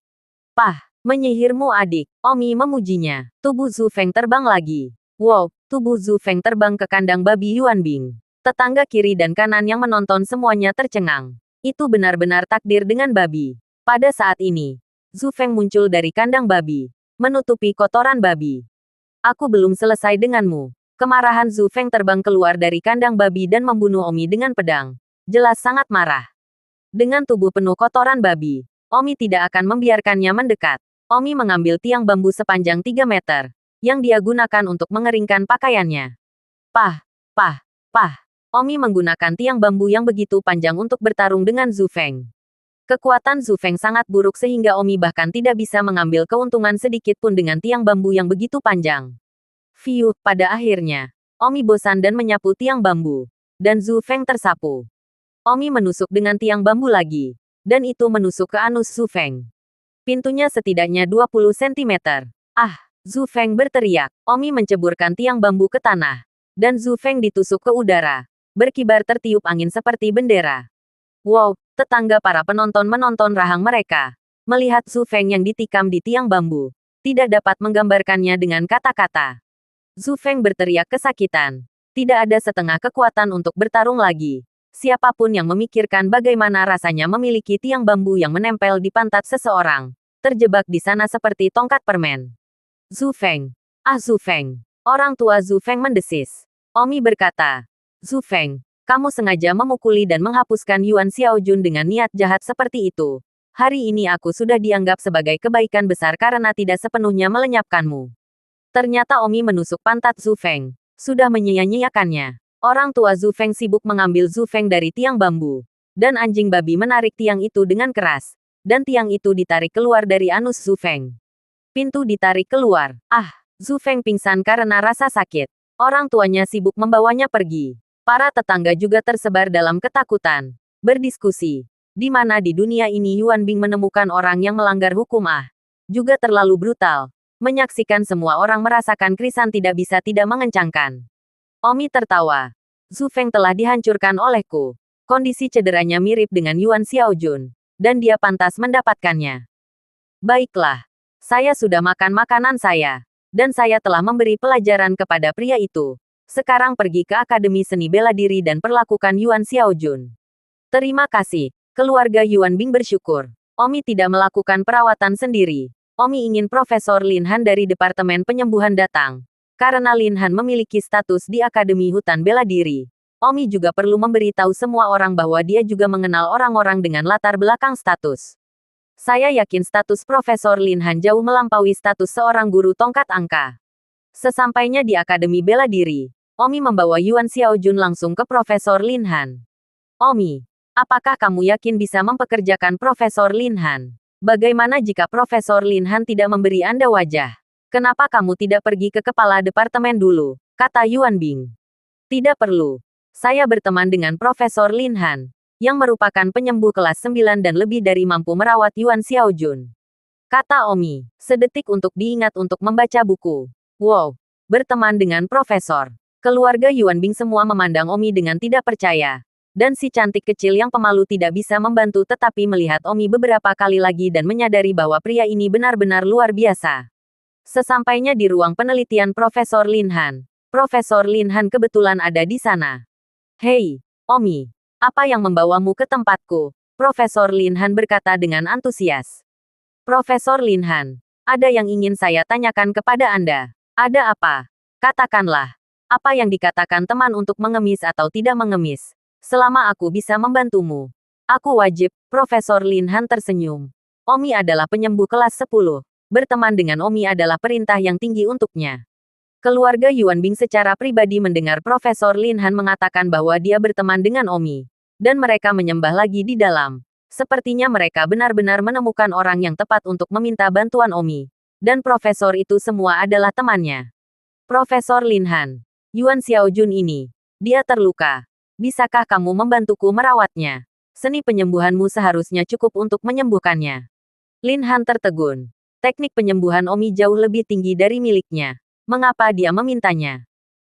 Pah, menyihirmu adik, Omi memujinya. Tubuh Zhu Feng terbang lagi. Wow, tubuh Zhu Feng terbang ke kandang babi Yuanbing. Tetangga kiri dan kanan yang menonton semuanya tercengang. Itu benar-benar takdir dengan babi. Pada saat ini, Zhu Feng muncul dari kandang babi, menutupi kotoran babi. Aku belum selesai denganmu. Kemarahan Zhu Feng terbang keluar dari kandang babi dan membunuh Omi dengan pedang. Jelas sangat marah. Dengan tubuh penuh kotoran babi, Omi tidak akan membiarkannya mendekat. Omi mengambil tiang bambu sepanjang 3 meter, yang dia gunakan untuk mengeringkan pakaiannya. Pah, pah, pah. Omi menggunakan tiang bambu yang begitu panjang untuk bertarung dengan Zhu Feng. Kekuatan Zhu Feng sangat buruk sehingga Omi bahkan tidak bisa mengambil keuntungan sedikit pun dengan tiang bambu yang begitu panjang. Fiuh, pada akhirnya, Omi bosan dan menyapu tiang bambu. Dan Zhu Feng tersapu. Omi menusuk dengan tiang bambu lagi. Dan itu menusuk ke anus Zhu Feng. Pintunya setidaknya 20 cm. Ah, Zhu Feng berteriak. Omi menceburkan tiang bambu ke tanah. Dan Zhu Feng ditusuk ke udara. Berkibar tertiup angin seperti bendera. Wow, tetangga para penonton menonton rahang mereka. Melihat Zhu Feng yang ditikam di tiang bambu. Tidak dapat menggambarkannya dengan kata-kata. Zhu Feng berteriak kesakitan. Tidak ada setengah kekuatan untuk bertarung lagi. Siapapun yang memikirkan bagaimana rasanya memiliki tiang bambu yang menempel di pantat seseorang, terjebak di sana seperti tongkat permen. Zhu Feng. Ah Zhu Feng. Orang tua Zhu Feng mendesis. Omi berkata, Zhu Feng, kamu sengaja memukuli dan menghapuskan Yuan Xiaojun dengan niat jahat seperti itu. Hari ini aku sudah dianggap sebagai kebaikan besar karena tidak sepenuhnya melenyapkanmu. Ternyata Omi menusuk pantat Zhu Feng. Sudah menyia-nyiakannya. Orang tua Zhu Feng sibuk mengambil Zhu Feng dari tiang bambu. Dan anjing babi menarik tiang itu dengan keras. Dan tiang itu ditarik keluar dari anus Zhu Feng. Pintu ditarik keluar. Ah, Zhu Feng pingsan karena rasa sakit. Orang tuanya sibuk membawanya pergi. Para tetangga juga tersebar dalam ketakutan. Berdiskusi. Di mana di dunia ini Yuanbing menemukan orang yang melanggar hukum juga terlalu brutal. Menyaksikan semua orang merasakan krisan tidak bisa tidak mengencangkan. Omi tertawa. Zhu Feng telah dihancurkan olehku. Kondisi cederanya mirip dengan Yuan Xiaojun. Dan dia pantas mendapatkannya. Baiklah. Saya sudah makan makanan saya. Dan saya telah memberi pelajaran kepada pria itu. Sekarang pergi ke Akademi Seni Bela Diri dan perlakukan Yuan Xiaojun. Terima kasih. Keluarga Yuanbing bersyukur. Omi tidak melakukan perawatan sendiri. Omi ingin Profesor Lin Han dari Departemen Penyembuhan datang. Karena Lin Han memiliki status di Akademi Hutan Bela Diri. Omi juga perlu memberitahu semua orang bahwa dia juga mengenal orang-orang dengan latar belakang status. Saya yakin status Profesor Lin Han jauh melampaui status seorang guru tongkat angka. Sesampainya di Akademi Bela Diri, Omi membawa Yuan Xiaojun langsung ke Profesor Lin Han. Omi, apakah kamu yakin bisa mempekerjakan Profesor Lin Han? Bagaimana jika Profesor Lin Han tidak memberi Anda wajah? Kenapa kamu tidak pergi ke kepala departemen dulu? Kata Yuanbing. Tidak perlu. Saya berteman dengan Profesor Lin Han, yang merupakan penyembuh kelas 9 dan lebih dari mampu merawat Yuan Xiaojun. Kata Omi, sedetik untuk diingat untuk membaca buku. Wow, berteman dengan Profesor. Keluarga Yuanbing semua memandang Omi dengan tidak percaya. Dan si cantik kecil yang pemalu tidak bisa membantu tetapi melihat Omi beberapa kali lagi dan menyadari bahwa pria ini benar-benar luar biasa. Sesampainya di ruang penelitian Profesor Lin Han, Profesor Lin Han kebetulan ada di sana. Hei, Omi, apa yang membawamu ke tempatku? Profesor Lin Han berkata dengan antusias. Profesor Lin Han, ada yang ingin saya tanyakan kepada Anda. Ada apa? Katakanlah. Apa yang dikatakan teman untuk mengemis atau tidak mengemis? Selama aku bisa membantumu. Aku wajib, Profesor Lin Han tersenyum. Omi adalah penyembuh kelas 10. Berteman dengan Omi adalah perintah yang tinggi untuknya. Keluarga Yuan Bing secara pribadi mendengar Profesor Lin Han mengatakan bahwa dia berteman dengan Omi. Dan mereka menyembah lagi di dalam. Sepertinya mereka benar-benar menemukan orang yang tepat untuk meminta bantuan Omi. Dan profesor itu semua adalah temannya. Profesor Lin Han. Yuan Xiaojun ini. Dia terluka. Bisakah kamu membantuku merawatnya? Seni penyembuhanmu seharusnya cukup untuk menyembuhkannya. Lin Han tertegun. Teknik penyembuhan Omi jauh lebih tinggi dari miliknya. Mengapa dia memintanya?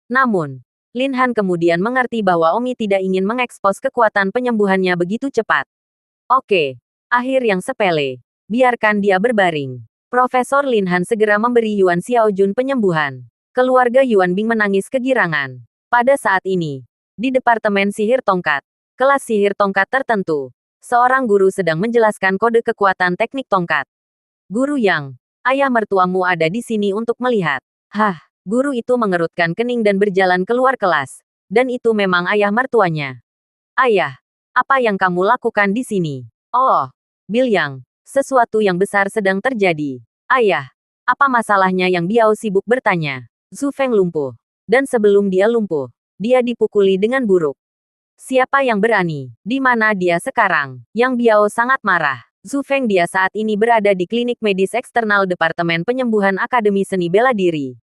Namun, Lin Han kemudian mengerti bahwa Omi tidak ingin mengekspos kekuatan penyembuhannya begitu cepat. Oke, akhir yang sepele. Biarkan dia berbaring. Profesor Lin Han segera memberi Yuan Xiaojun penyembuhan. Keluarga Yuan Bing menangis kegirangan. Pada saat ini, di Departemen Sihir Tongkat, kelas sihir tongkat tertentu, seorang guru sedang menjelaskan kode kekuatan teknik tongkat. Guru Yang, ayah mertuamu ada di sini untuk melihat. Hah, guru itu mengerutkan kening dan berjalan keluar kelas. Dan itu memang ayah mertuanya. Ayah, apa yang kamu lakukan di sini? Oh, Bill Yang, sesuatu yang besar sedang terjadi. Ayah, apa masalahnya? Yang Biao sibuk bertanya. Zhu Feng lumpuh. Dan sebelum dia lumpuh, dia dipukuli dengan buruk. Siapa yang berani? Di mana dia sekarang? Yang Biao sangat marah. Zhu Feng dia saat ini berada di klinik medis eksternal Departemen Penyembuhan Akademi Seni Bela Diri.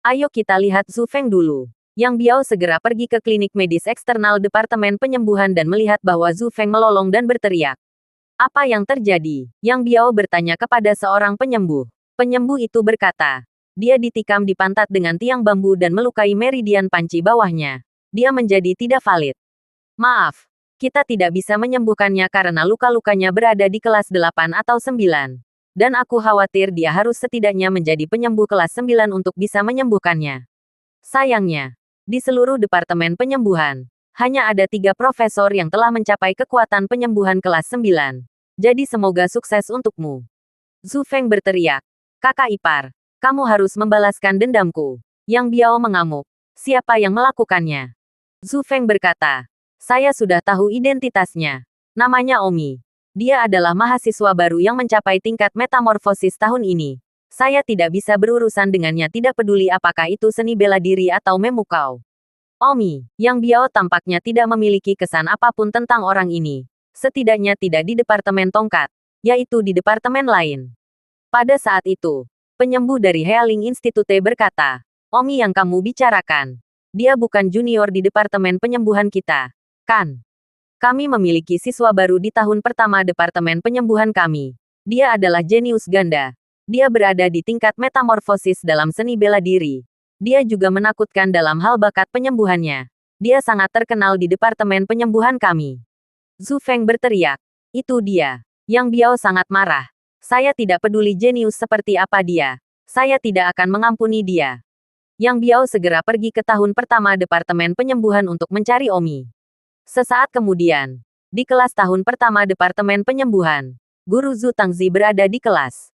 Ayo kita lihat Zhu Feng dulu. Yang Biao segera pergi ke klinik medis eksternal Departemen Penyembuhan dan melihat bahwa Zhu Feng melolong dan berteriak. Apa yang terjadi? Yang Biao bertanya kepada seorang penyembuh. Penyembuh itu berkata, dia ditikam di pantat dengan tiang bambu dan melukai meridian panci bawahnya. Dia menjadi tidak valid. Maaf. Kita tidak bisa menyembuhkannya karena luka-lukanya berada di kelas 8 atau 9. Dan aku khawatir dia harus setidaknya menjadi penyembuh kelas 9 untuk bisa menyembuhkannya. Sayangnya, di seluruh Departemen Penyembuhan, hanya ada 3 profesor yang telah mencapai kekuatan penyembuhan kelas 9. Jadi semoga sukses untukmu. Zhu Feng berteriak. Kakak ipar, kamu harus membalaskan dendamku. Yang Biao mengamuk. Siapa yang melakukannya? Zhu Feng berkata. Saya sudah tahu identitasnya. Namanya Omi. Dia adalah mahasiswa baru yang mencapai tingkat metamorfosis tahun ini. Saya tidak bisa berurusan dengannya, tidak peduli apakah itu seni bela diri atau memukau. Omi, Yang Biao tampaknya tidak memiliki kesan apapun tentang orang ini. Setidaknya tidak di Departemen Tongkat, yaitu di departemen lain. Pada saat itu, penyembuh dari Healing Institute berkata, Omi yang kamu bicarakan. Dia bukan junior di Departemen Penyembuhan kita. Kan? Kami memiliki siswa baru di tahun pertama Departemen Penyembuhan kami. Dia adalah jenius ganda. Dia berada di tingkat metamorfosis dalam seni bela diri. Dia juga menakutkan dalam hal bakat penyembuhannya. Dia sangat terkenal di Departemen Penyembuhan kami. Zhu Feng berteriak. Itu dia. Yang Biao sangat marah. Saya tidak peduli jenius seperti apa dia. Saya tidak akan mengampuni dia. Yang Biao segera pergi ke tahun pertama Departemen Penyembuhan untuk mencari Omi. Sesaat kemudian, di kelas tahun pertama Departemen Penyembuhan, Guru Zhu Tangzi berada di kelas.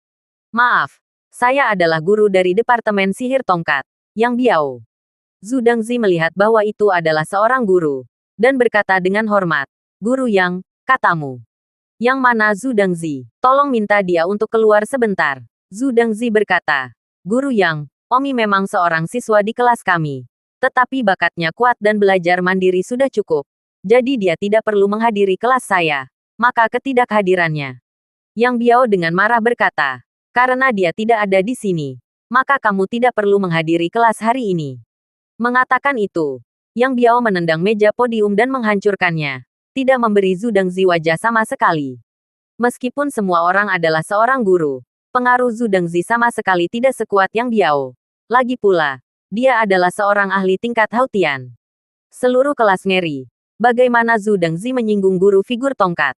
Maaf, saya adalah guru dari Departemen Sihir Tongkat, Yang Biao. Zhu Tangzi melihat bahwa itu adalah seorang guru, dan berkata dengan hormat, Guru Yang, katamu. Yang mana Zhu Tangzi? Tolong minta dia untuk keluar sebentar. Zhu Tangzi berkata, Guru Yang, Omi memang seorang siswa di kelas kami. Tetapi bakatnya kuat dan belajar mandiri sudah cukup. Jadi dia tidak perlu menghadiri kelas saya. Maka ketidakhadirannya. Yang Biao dengan marah berkata, karena dia tidak ada di sini, maka kamu tidak perlu menghadiri kelas hari ini. Mengatakan itu, Yang Biao menendang meja podium dan menghancurkannya. Tidak memberi Zhu Tangzi wajah sama sekali. Meskipun semua orang adalah seorang guru, pengaruh Zhu Tangzi sama sekali tidak sekuat Yang Biao. Lagi pula, dia adalah seorang ahli tingkat Hautian. Seluruh kelas ngeri. Bagaimana Zhu Tangzi menyinggung guru figur tongkat?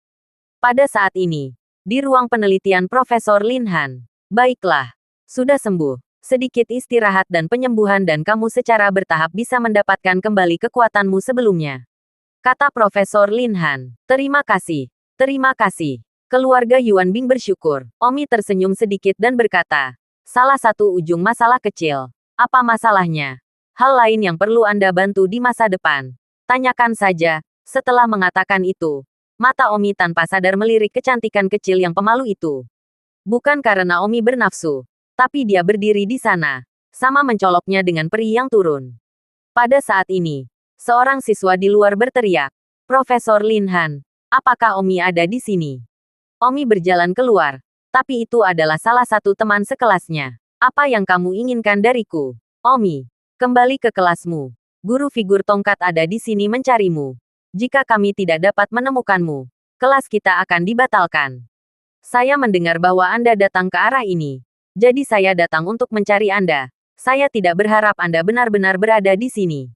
Pada saat ini, di ruang penelitian Profesor Lin Han. Baiklah, sudah sembuh. Sedikit istirahat dan penyembuhan dan kamu secara bertahap bisa mendapatkan kembali kekuatanmu sebelumnya. Kata Profesor Lin Han. Terima kasih. Terima kasih. Keluarga Yuan Bing bersyukur. Omi tersenyum sedikit dan berkata, salah satu ujung masalah kecil. Apa masalahnya? Hal lain yang perlu Anda bantu di masa depan. Tanyakan saja. Setelah mengatakan itu, mata Omi tanpa sadar melirik kecantikan kecil yang pemalu itu. Bukan karena Omi bernafsu, tapi dia berdiri di sana, sama mencoloknya dengan peri yang turun. Pada saat ini, seorang siswa di luar berteriak, Profesor Lin Han, apakah Omi ada di sini? Omi berjalan keluar, tapi itu adalah salah satu teman sekelasnya. Apa yang kamu inginkan dariku? Omi, kembali ke kelasmu. Guru figur tongkat ada di sini mencarimu. Jika kami tidak dapat menemukanmu, kelas kita akan dibatalkan. Saya mendengar bahwa Anda datang ke arah ini. Jadi saya datang untuk mencari Anda. Saya tidak berharap Anda benar-benar berada di sini.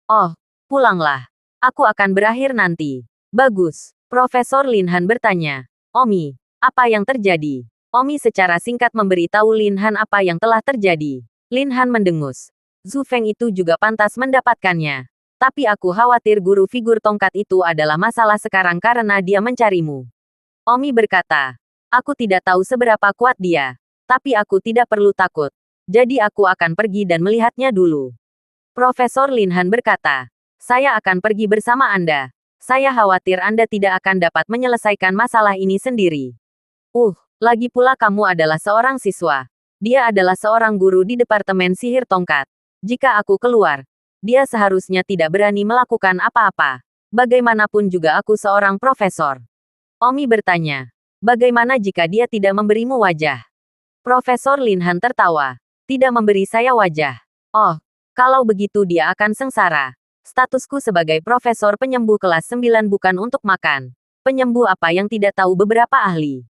Oh, pulanglah. Aku akan berakhir nanti. Bagus. Profesor Lin Han bertanya. Omi, apa yang terjadi? Omi secara singkat memberitahu Lin Han apa yang telah terjadi. Lin Han mendengus. Zhu Feng itu juga pantas mendapatkannya. Tapi aku khawatir guru figur tongkat itu adalah masalah sekarang karena dia mencarimu. Omi berkata, aku tidak tahu seberapa kuat dia. Tapi aku tidak perlu takut. Jadi aku akan pergi dan melihatnya dulu. Profesor Lin Han berkata, saya akan pergi bersama Anda. Saya khawatir Anda tidak akan dapat menyelesaikan masalah ini sendiri. Lagi pula kamu adalah seorang siswa. Dia adalah seorang guru di Departemen Sihir Tongkat. Jika aku keluar, dia seharusnya tidak berani melakukan apa-apa. Bagaimanapun juga aku seorang profesor. Omi bertanya, bagaimana jika dia tidak memberimu wajah? Profesor Lin Han tertawa. Tidak memberi saya wajah. Oh, kalau begitu dia akan sengsara. Statusku sebagai profesor penyembuh kelas 9 bukan untuk makan. Penyembuh apa yang tidak tahu beberapa ahli.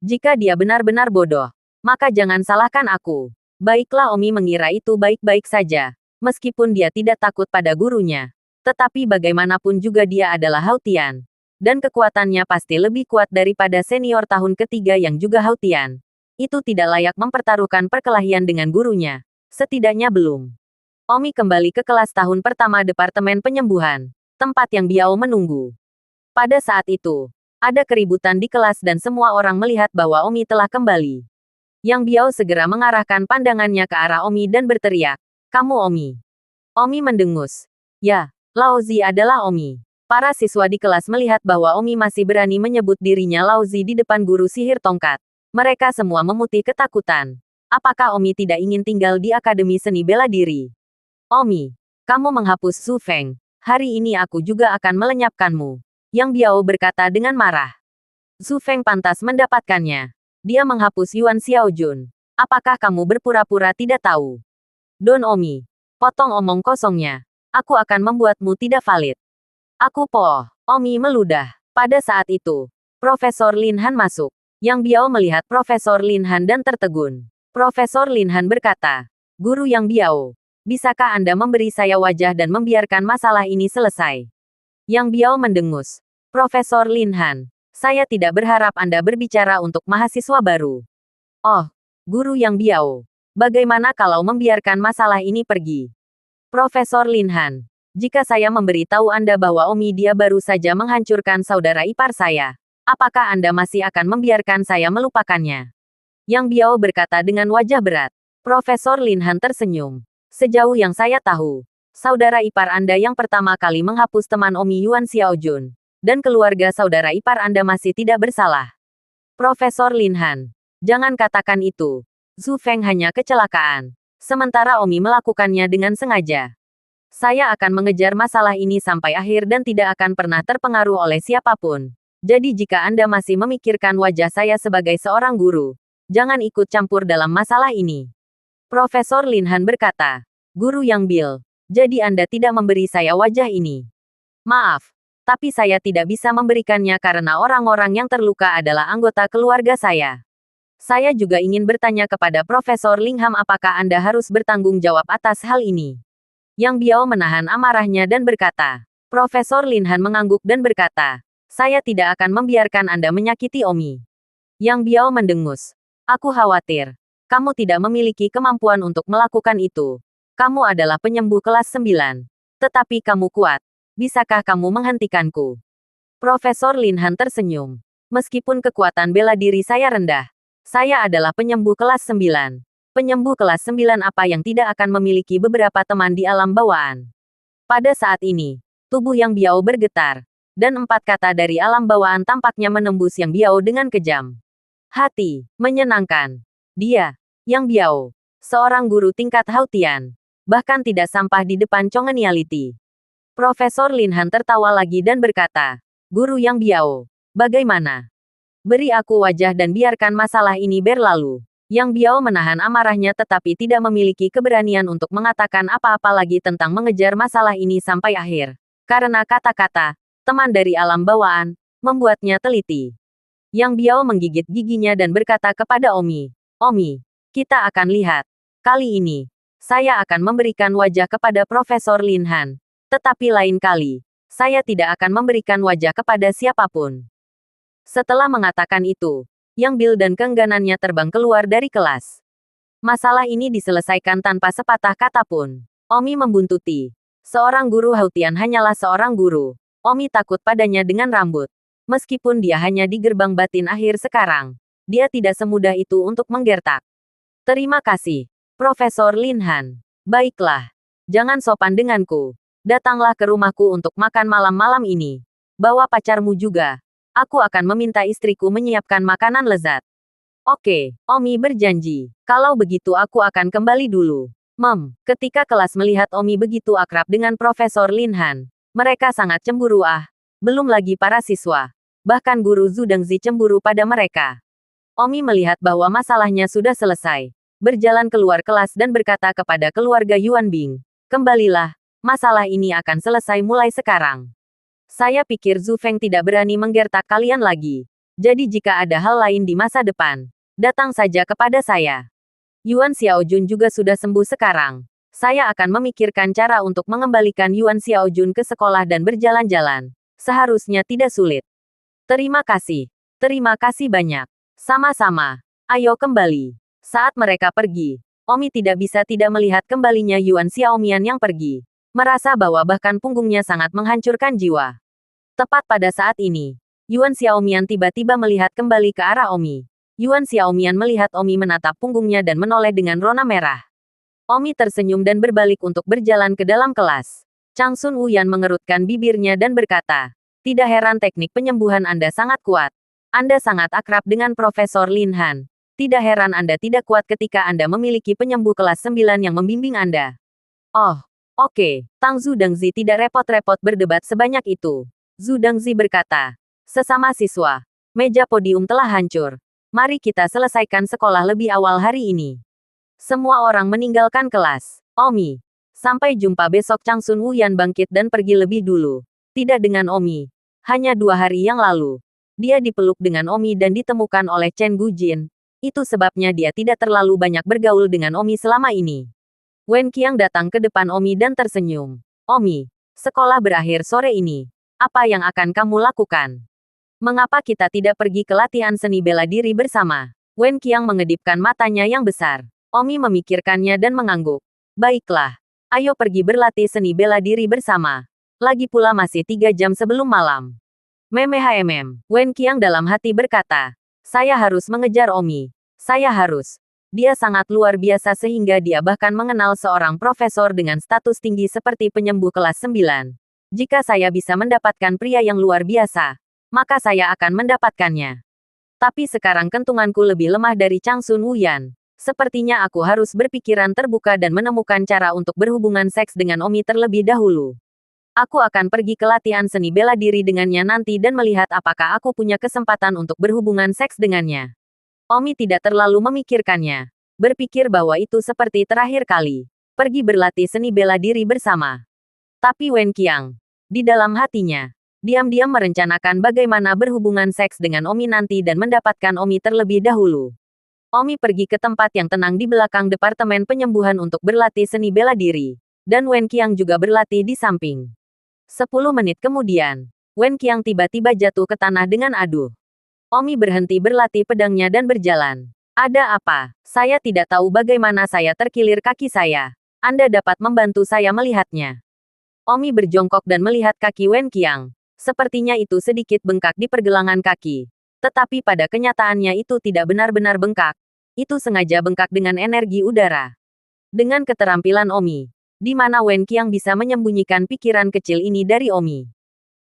Jika dia benar-benar bodoh, maka jangan salahkan aku. Baiklah, Omi mengira itu baik-baik saja. Meskipun dia tidak takut pada gurunya. Tetapi bagaimanapun juga dia adalah Hautian. Dan kekuatannya pasti lebih kuat daripada senior tahun ketiga yang juga Hautian. Itu tidak layak mempertaruhkan perkelahian dengan gurunya. Setidaknya belum. Omi kembali ke kelas tahun pertama Departemen Penyembuhan, tempat yang Biao menunggu. Pada saat itu, ada keributan di kelas dan semua orang melihat bahwa Omi telah kembali. Yang Biao segera mengarahkan pandangannya ke arah Omi dan berteriak, kamu Omi. Omi mendengus. Ya, Laozi adalah Omi. Para siswa di kelas melihat bahwa Omi masih berani menyebut dirinya Laozi di depan guru sihir tongkat. Mereka semua memutih ketakutan. Apakah Omi tidak ingin tinggal di Akademi Seni Bela Diri? Omi, kamu menghapus Zhu Feng. Hari ini aku juga akan melenyapkanmu. Yang Biao berkata dengan marah. Zhu Feng pantas mendapatkannya. Dia menghapus Yuan Xiaojun. Apakah kamu berpura-pura tidak tahu? Don Omi, potong omong kosongnya. Aku akan membuatmu tidak valid. Aku poh. Omi meludah. Pada saat itu, Profesor Lin Han masuk. Yang Biao melihat Profesor Lin Han dan tertegun. Profesor Lin Han berkata, Guru Yang Biao, bisakah Anda memberi saya wajah dan membiarkan masalah ini selesai? Yang Biao mendengus. Profesor Lin Han, saya tidak berharap Anda berbicara untuk mahasiswa baru. Oh, Guru Yang Biao, bagaimana kalau membiarkan masalah ini pergi? Profesor Lin Han, jika saya memberitahu Anda bahwa Omi dia baru saja menghancurkan saudara ipar saya, apakah Anda masih akan membiarkan saya melupakannya? Yang Biao berkata dengan wajah berat. Profesor Lin Han tersenyum. Sejauh yang saya tahu, saudara ipar Anda yang pertama kali menghapus teman Omi Yuan Xiaojun, dan keluarga saudara ipar Anda masih tidak bersalah. Profesor Lin Han, jangan katakan itu. Zhu Feng hanya kecelakaan. Sementara Omi melakukannya dengan sengaja. Saya akan mengejar masalah ini sampai akhir dan tidak akan pernah terpengaruh oleh siapapun. Jadi jika Anda masih memikirkan wajah saya sebagai seorang guru, jangan ikut campur dalam masalah ini. Profesor Lin Han berkata, Guru Yang Bil, jadi Anda tidak memberi saya wajah ini. Maaf, tapi saya tidak bisa memberikannya karena orang-orang yang terluka adalah anggota keluarga saya. Saya juga ingin bertanya kepada Profesor Ling Ham apakah Anda harus bertanggung jawab atas hal ini. Yang Biao menahan amarahnya dan berkata, Profesor Lin Han mengangguk dan berkata, saya tidak akan membiarkan Anda menyakiti Omi. Yang Biao mendengus. Aku khawatir. Kamu tidak memiliki kemampuan untuk melakukan itu. Kamu adalah penyembuh kelas 9. Tetapi kamu kuat. Bisakah kamu menghentikanku? Profesor Lin Han tersenyum. Meskipun kekuatan bela diri saya rendah, saya adalah penyembuh kelas 9. Penyembuh kelas 9 apa yang tidak akan memiliki beberapa teman di alam bawaan. Pada saat ini, tubuh Yang Biao bergetar, dan 4 kata dari alam bawaan tampaknya menembus Yang Biao dengan kejam. Hati, menyenangkan. Dia, Yang Biao, seorang guru tingkat Hautian, bahkan tidak sampah di depan Chongeniality. Profesor Lin Han tertawa lagi dan berkata, Guru Yang Biao, bagaimana? Beri aku wajah dan biarkan masalah ini berlalu. Yang Biao menahan amarahnya tetapi tidak memiliki keberanian untuk mengatakan apa-apa lagi tentang mengejar masalah ini sampai akhir. Karena kata-kata, teman dari alam bawaan, membuatnya teliti. Yang Biao menggigit giginya dan berkata kepada Omi, Omi, kita akan lihat. Kali ini, saya akan memberikan wajah kepada Profesor Lin Han. Tetapi lain kali, saya tidak akan memberikan wajah kepada siapapun. Setelah mengatakan itu, Yang Bill dan keengganannya terbang keluar dari kelas. Masalah ini diselesaikan tanpa sepatah kata pun. Omi membuntuti. Seorang guru Hautian hanyalah seorang guru. Omi takut padanya dengan rambut. Meskipun dia hanya di gerbang batin akhir sekarang, dia tidak semudah itu untuk menggertak. Terima kasih, Profesor Lin Han. Baiklah, jangan sopan denganku. Datanglah ke rumahku untuk makan malam-malam ini. Bawa pacarmu juga. Aku akan meminta istriku menyiapkan makanan lezat. Oke, Omi berjanji. Kalau begitu aku akan kembali dulu. Ketika kelas melihat Omi begitu akrab dengan Profesor Lin Han, mereka sangat cemburu Belum lagi para siswa. Bahkan guru Zhu Dengzi cemburu pada mereka. Omi melihat bahwa masalahnya sudah selesai. Berjalan keluar kelas dan berkata kepada keluarga Yuan Bing, kembalilah. Masalah ini akan selesai mulai sekarang. Saya pikir Zhu Feng tidak berani menggertak kalian lagi. Jadi jika ada hal lain di masa depan, datang saja kepada saya. Yuan Xiaojun juga sudah sembuh sekarang. Saya akan memikirkan cara untuk mengembalikan Yuan Xiaojun ke sekolah dan berjalan-jalan. Seharusnya tidak sulit. Terima kasih banyak. Sama-sama. Ayo kembali. Saat mereka pergi, Omi tidak bisa tidak melihat kembalinya Yuan Xiaomian yang pergi. Merasa bahwa bahkan punggungnya sangat menghancurkan jiwa. Tepat pada saat ini, Yuan Xiaomian tiba-tiba melihat kembali ke arah Omi. Yuan Xiaomian melihat Omi menatap punggungnya dan menoleh dengan rona merah. Omi tersenyum dan berbalik untuk berjalan ke dalam kelas. Chang Sun Wuyan mengerutkan bibirnya dan berkata, tidak heran teknik penyembuhan Anda sangat kuat. Anda sangat akrab dengan Profesor Lin Han. Tidak heran Anda tidak kuat ketika Anda memiliki penyembuh kelas 9 yang membimbing Anda. Oh, oke, Tang Zhu Dengzi tidak repot-repot berdebat sebanyak itu. Zhu Dengzi berkata, sesama siswa, meja podium telah hancur. Mari kita selesaikan sekolah lebih awal hari ini. Semua orang meninggalkan kelas. Omi, sampai jumpa besok. Chang Sun Wuyan bangkit dan pergi lebih dulu. Tidak dengan Omi. Hanya 2 hari yang lalu, dia dipeluk dengan Omi dan ditemukan oleh Chen Gujin. Itu sebabnya dia tidak terlalu banyak bergaul dengan Omi selama ini. Wen Qiang datang ke depan Omi dan tersenyum. Omi, sekolah berakhir sore ini. Apa yang akan kamu lakukan? Mengapa kita tidak pergi ke latihan seni bela diri bersama? Wen Qiang mengedipkan matanya yang besar. Omi memikirkannya dan mengangguk. Baiklah, ayo pergi berlatih seni bela diri bersama. Lagi pula masih 3 jam sebelum malam. Wen Qiang dalam hati berkata, saya harus mengejar Omi. Saya harus. Dia sangat luar biasa sehingga dia bahkan mengenal seorang profesor dengan status tinggi seperti penyembuh kelas 9. Jika saya bisa mendapatkan pria yang luar biasa, maka saya akan mendapatkannya. Tapi sekarang kentunganku lebih lemah dari Chang Sun Wuyan. Sepertinya aku harus berpikiran terbuka dan menemukan cara untuk berhubungan seks dengan Omi terlebih dahulu. Aku akan pergi ke latihan seni bela diri dengannya nanti dan melihat apakah aku punya kesempatan untuk berhubungan seks dengannya. Omi tidak terlalu memikirkannya. Berpikir bahwa itu seperti terakhir kali. Pergi berlatih seni bela diri bersama. Tapi Wen Qiang, di dalam hatinya, diam-diam merencanakan bagaimana berhubungan seks dengan Omi nanti dan mendapatkan Omi terlebih dahulu. Omi pergi ke tempat yang tenang di belakang Departemen Penyembuhan untuk berlatih seni bela diri. Dan Wen Qiang juga berlatih di samping. 10 menit kemudian, Wen Qiang tiba-tiba jatuh ke tanah dengan aduh. Omi berhenti berlatih pedangnya dan berjalan. Ada apa? Saya tidak tahu bagaimana saya terkilir kaki saya. Anda dapat membantu saya melihatnya. Omi berjongkok dan melihat kaki Wen Qiang. Sepertinya itu sedikit bengkak di pergelangan kaki. Tetapi pada kenyataannya itu tidak benar-benar bengkak. Itu sengaja bengkak dengan energi udara. Dengan keterampilan Omi, di mana Wen Qiang bisa menyembunyikan pikiran kecil ini dari Omi?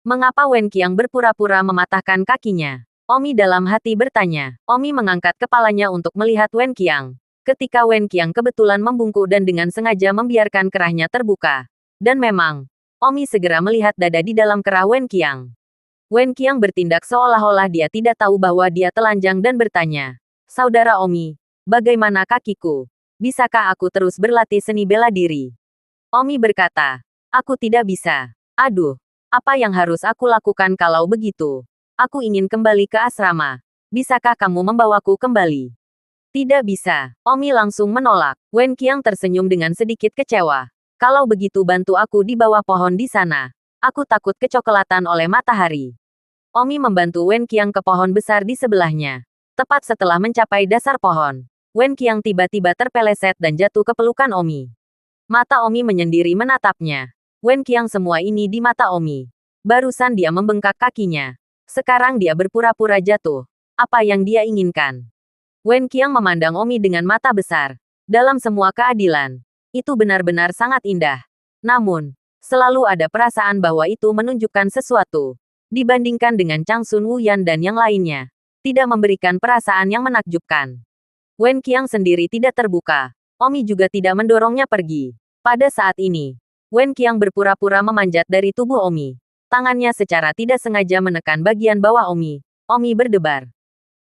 Mengapa Wen Qiang berpura-pura mematahkan kakinya? Omi dalam hati bertanya. Omi mengangkat kepalanya untuk melihat Wen Qiang. Ketika Wen Qiang kebetulan membungkuk dan dengan sengaja membiarkan kerahnya terbuka. Dan memang, Omi segera melihat dada di dalam kerah Wen Qiang. Wen Qiang bertindak seolah-olah dia tidak tahu bahwa dia telanjang dan bertanya, "Saudara Omi, bagaimana kakiku? Bisakah aku terus berlatih seni bela diri?" Omi berkata, "Aku tidak bisa. Aduh, apa yang harus aku lakukan kalau begitu? Aku ingin kembali ke asrama. Bisakah kamu membawaku kembali?" "Tidak bisa." Omi langsung menolak. Wen Qiang tersenyum dengan sedikit kecewa. "Kalau begitu bantu aku di bawah pohon di sana. Aku takut kecoklatan oleh matahari." Omi membantu Wen Qiang ke pohon besar di sebelahnya. Tepat setelah mencapai dasar pohon, Wen Qiang tiba-tiba terpeleset dan jatuh ke pelukan Omi. Mata Omi menyendiri menatapnya. Wen Qiang semua ini di mata Omi. Barusan dia membengkak kakinya. Sekarang dia berpura-pura jatuh. Apa yang dia inginkan? Wen Qiang memandang Omi dengan mata besar. Dalam semua keadilan, itu benar-benar sangat indah. Namun, selalu ada perasaan bahwa itu menunjukkan sesuatu. Dibandingkan dengan Chang Sun Wuyan dan yang lainnya, tidak memberikan perasaan yang menakjubkan. Wen Qiang sendiri tidak terbuka. Omi juga tidak mendorongnya pergi. Pada saat ini, Wen Qiang berpura-pura memanjat dari tubuh Omi. Tangannya secara tidak sengaja menekan bagian bawah Omi. Omi berdebar.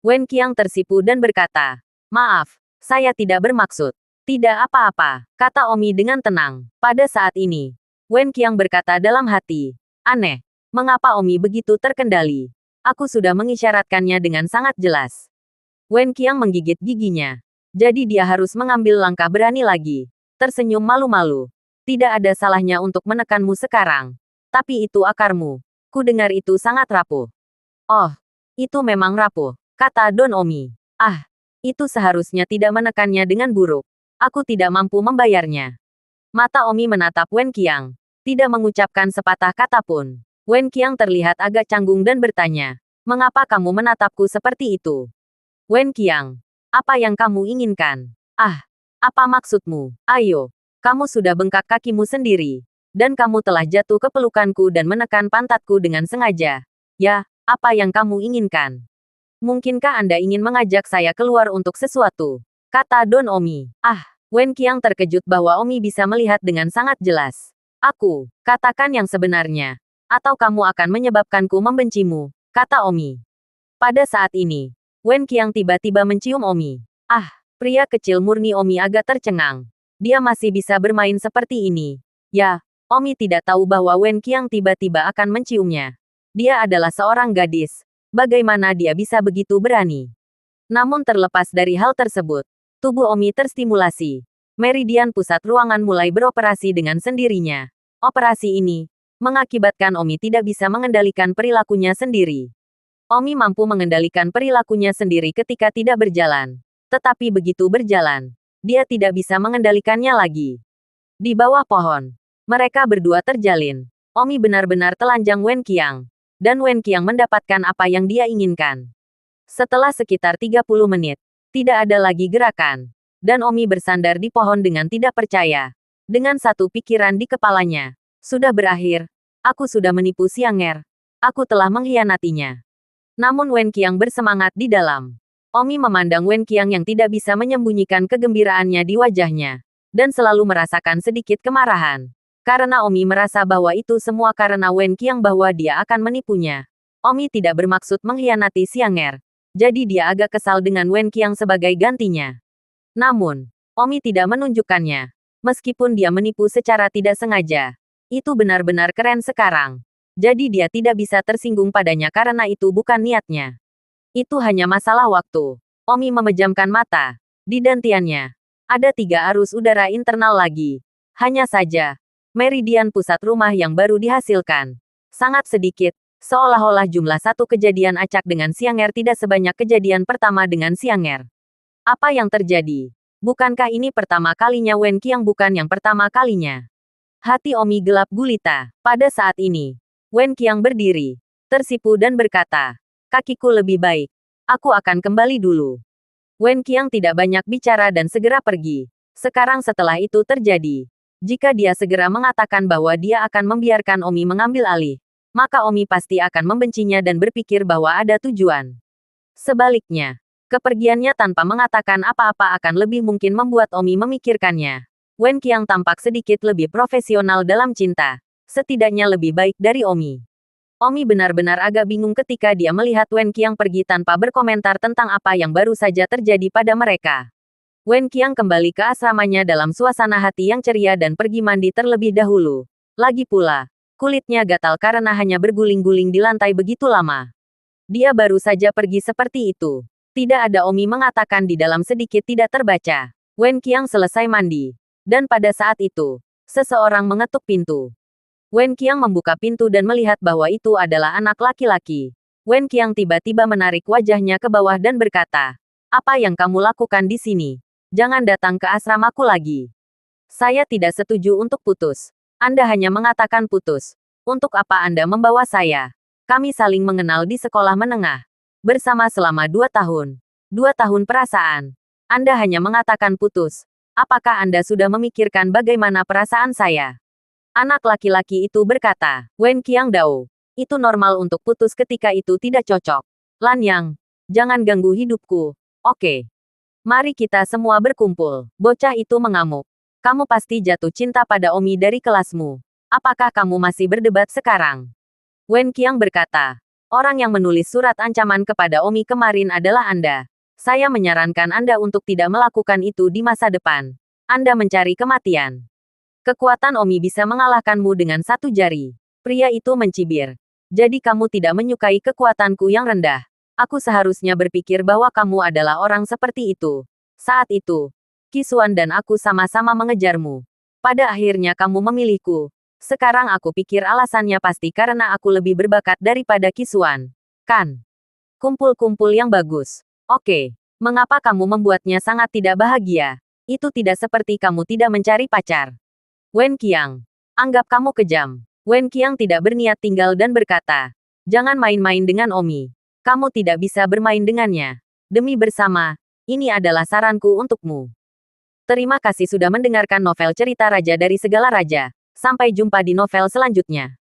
Wen Qiang tersipu dan berkata, "Maaf, saya tidak bermaksud." "Tidak apa-apa," kata Omi dengan tenang. Pada saat ini, Wen Qiang berkata dalam hati, "Aneh, mengapa Omi begitu terkendali? Aku sudah mengisyaratkannya dengan sangat jelas." Wen Qiang menggigit giginya. Jadi dia harus mengambil langkah berani lagi. Tersenyum malu-malu. "Tidak ada salahnya untuk menekanmu sekarang. Tapi itu akarmu. Ku dengar itu sangat rapuh." "Oh, itu memang rapuh," kata Don Omi. "Ah, itu seharusnya tidak menekannya dengan buruk. Aku tidak mampu membayarnya." Mata Omi menatap Wen Qiang. Tidak mengucapkan sepatah kata pun. Wen Qiang terlihat agak canggung dan bertanya, "Mengapa kamu menatapku seperti itu?" "Wen Qiang, apa yang kamu inginkan?" "Ah, apa maksudmu? Ayo, kamu sudah bengkak kakimu sendiri. Dan kamu telah jatuh ke pelukanku dan menekan pantatku dengan sengaja. Ya, apa yang kamu inginkan? Mungkinkah Anda ingin mengajak saya keluar untuk sesuatu?" kata Don Omi. "Ah," Wen Qiang terkejut bahwa Omi bisa melihat dengan sangat jelas. "Aku, katakan yang sebenarnya. Atau kamu akan menyebabkanku membencimu," kata Omi. Pada saat ini, Wen Qiang tiba-tiba mencium Omi. Ah, pria kecil murni Omi agak tercengang. Dia masih bisa bermain seperti ini. Ya, Omi tidak tahu bahwa Wen Qiang tiba-tiba akan menciumnya. Dia adalah seorang gadis. Bagaimana dia bisa begitu berani? Namun terlepas dari hal tersebut, tubuh Omi terstimulasi. Meridian pusat ruangan mulai beroperasi dengan sendirinya. Operasi ini mengakibatkan Omi tidak bisa mengendalikan perilakunya sendiri. Omi mampu mengendalikan perilakunya sendiri ketika tidak berjalan. Tetapi begitu berjalan, dia tidak bisa mengendalikannya lagi. Di bawah pohon, mereka berdua terjalin. Omi benar-benar telanjang Wen Qiang. Dan Wen Qiang mendapatkan apa yang dia inginkan. Setelah sekitar 30 menit, tidak ada lagi gerakan. Dan Omi bersandar di pohon dengan tidak percaya. Dengan satu pikiran di kepalanya. Sudah berakhir. Aku sudah menipu Xiang'er. Aku telah mengkhianatinya. Namun Wen Qiang bersemangat di dalam. Omi memandang Wen Qiang yang tidak bisa menyembunyikan kegembiraannya di wajahnya. Dan selalu merasakan sedikit kemarahan. Karena Omi merasa bahwa itu semua karena Wen Qiang bahwa dia akan menipunya. Omi tidak bermaksud mengkhianati Xiang'er. Jadi dia agak kesal dengan Wen Qiang sebagai gantinya. Namun, Omi tidak menunjukkannya. Meskipun dia menipu secara tidak sengaja. Itu benar-benar keren sekarang. Jadi dia tidak bisa tersinggung padanya karena itu bukan niatnya. Itu hanya masalah waktu. Omi memejamkan mata. Di dantiannya, ada 3 arus udara internal lagi. Hanya saja, meridian pusat rumah yang baru dihasilkan. Sangat sedikit. Seolah-olah jumlah satu kejadian acak dengan Xiang'er tidak sebanyak kejadian pertama dengan Xiang'er. Apa yang terjadi? Bukankah ini pertama kalinya Wen Qiang bukan yang pertama kalinya? Hati Omi gelap gulita. Pada saat ini, Wen Qiang berdiri, tersipu dan berkata, kakiku lebih baik. Aku akan kembali dulu. Wen Qiang tidak banyak bicara dan segera pergi. Sekarang setelah itu terjadi, jika dia segera mengatakan bahwa dia akan membiarkan Omi mengambil alih, maka Omi pasti akan membencinya dan berpikir bahwa ada tujuan. Sebaliknya, kepergiannya tanpa mengatakan apa-apa akan lebih mungkin membuat Omi memikirkannya. Wen Qiang tampak sedikit lebih profesional dalam cinta, setidaknya lebih baik dari Omi. Omi benar-benar agak bingung ketika dia melihat Wen Qiang pergi tanpa berkomentar tentang apa yang baru saja terjadi pada mereka. Wen Qiang kembali ke asramanya dalam suasana hati yang ceria dan pergi mandi terlebih dahulu. Lagi pula, kulitnya gatal karena hanya berguling-guling di lantai begitu lama. Dia baru saja pergi seperti itu. Tidak ada Omi mengatakan di dalam sedikit tidak terbaca. Wen Qiang selesai mandi. Dan pada saat itu, seseorang mengetuk pintu. Wen Qiang membuka pintu dan melihat bahwa itu adalah anak laki-laki. Wen Qiang tiba-tiba menarik wajahnya ke bawah dan berkata, "Apa yang kamu lakukan di sini? Jangan datang ke asramaku lagi. Saya tidak setuju untuk putus. Anda hanya mengatakan putus. Untuk apa Anda membawa saya? Kami saling mengenal di sekolah menengah. Bersama selama 2 tahun. 2 tahun perasaan. Anda hanya mengatakan putus. Apakah Anda sudah memikirkan bagaimana perasaan saya?" Anak laki-laki itu berkata, "Wen Qiang Dao. Itu normal untuk putus ketika itu tidak cocok. Lan Yang, jangan ganggu hidupku. Oke. Mari kita semua berkumpul." Bocah itu mengamuk. "Kamu pasti jatuh cinta pada Omi dari kelasmu. Apakah kamu masih berdebat sekarang?" Wen Qiang berkata, "Orang yang menulis surat ancaman kepada Omi kemarin adalah Anda. Saya menyarankan Anda untuk tidak melakukan itu di masa depan. Anda mencari kematian. Kekuatan Omi bisa mengalahkanmu dengan 1 jari." Pria itu mencibir. "Jadi kamu tidak menyukai kekuatanku yang rendah. Aku seharusnya berpikir bahwa kamu adalah orang seperti itu. Saat itu, Qi Xuan dan aku sama-sama mengejarmu. Pada akhirnya kamu memilihku. Sekarang aku pikir alasannya pasti karena aku lebih berbakat daripada Qi Xuan. Kan? Kumpul-kumpul yang bagus. Oke. Mengapa kamu membuatnya sangat tidak bahagia? Itu tidak seperti kamu tidak mencari pacar. Wen Qiang. Anggap kamu kejam." Wen Qiang tidak berniat tinggal dan berkata, "Jangan main-main dengan Omi. Kamu tidak bisa bermain dengannya. Demi bersama, ini adalah saranku untukmu." Terima kasih sudah mendengarkan novel Cerita Raja dari Segala Raja. Sampai jumpa di novel selanjutnya.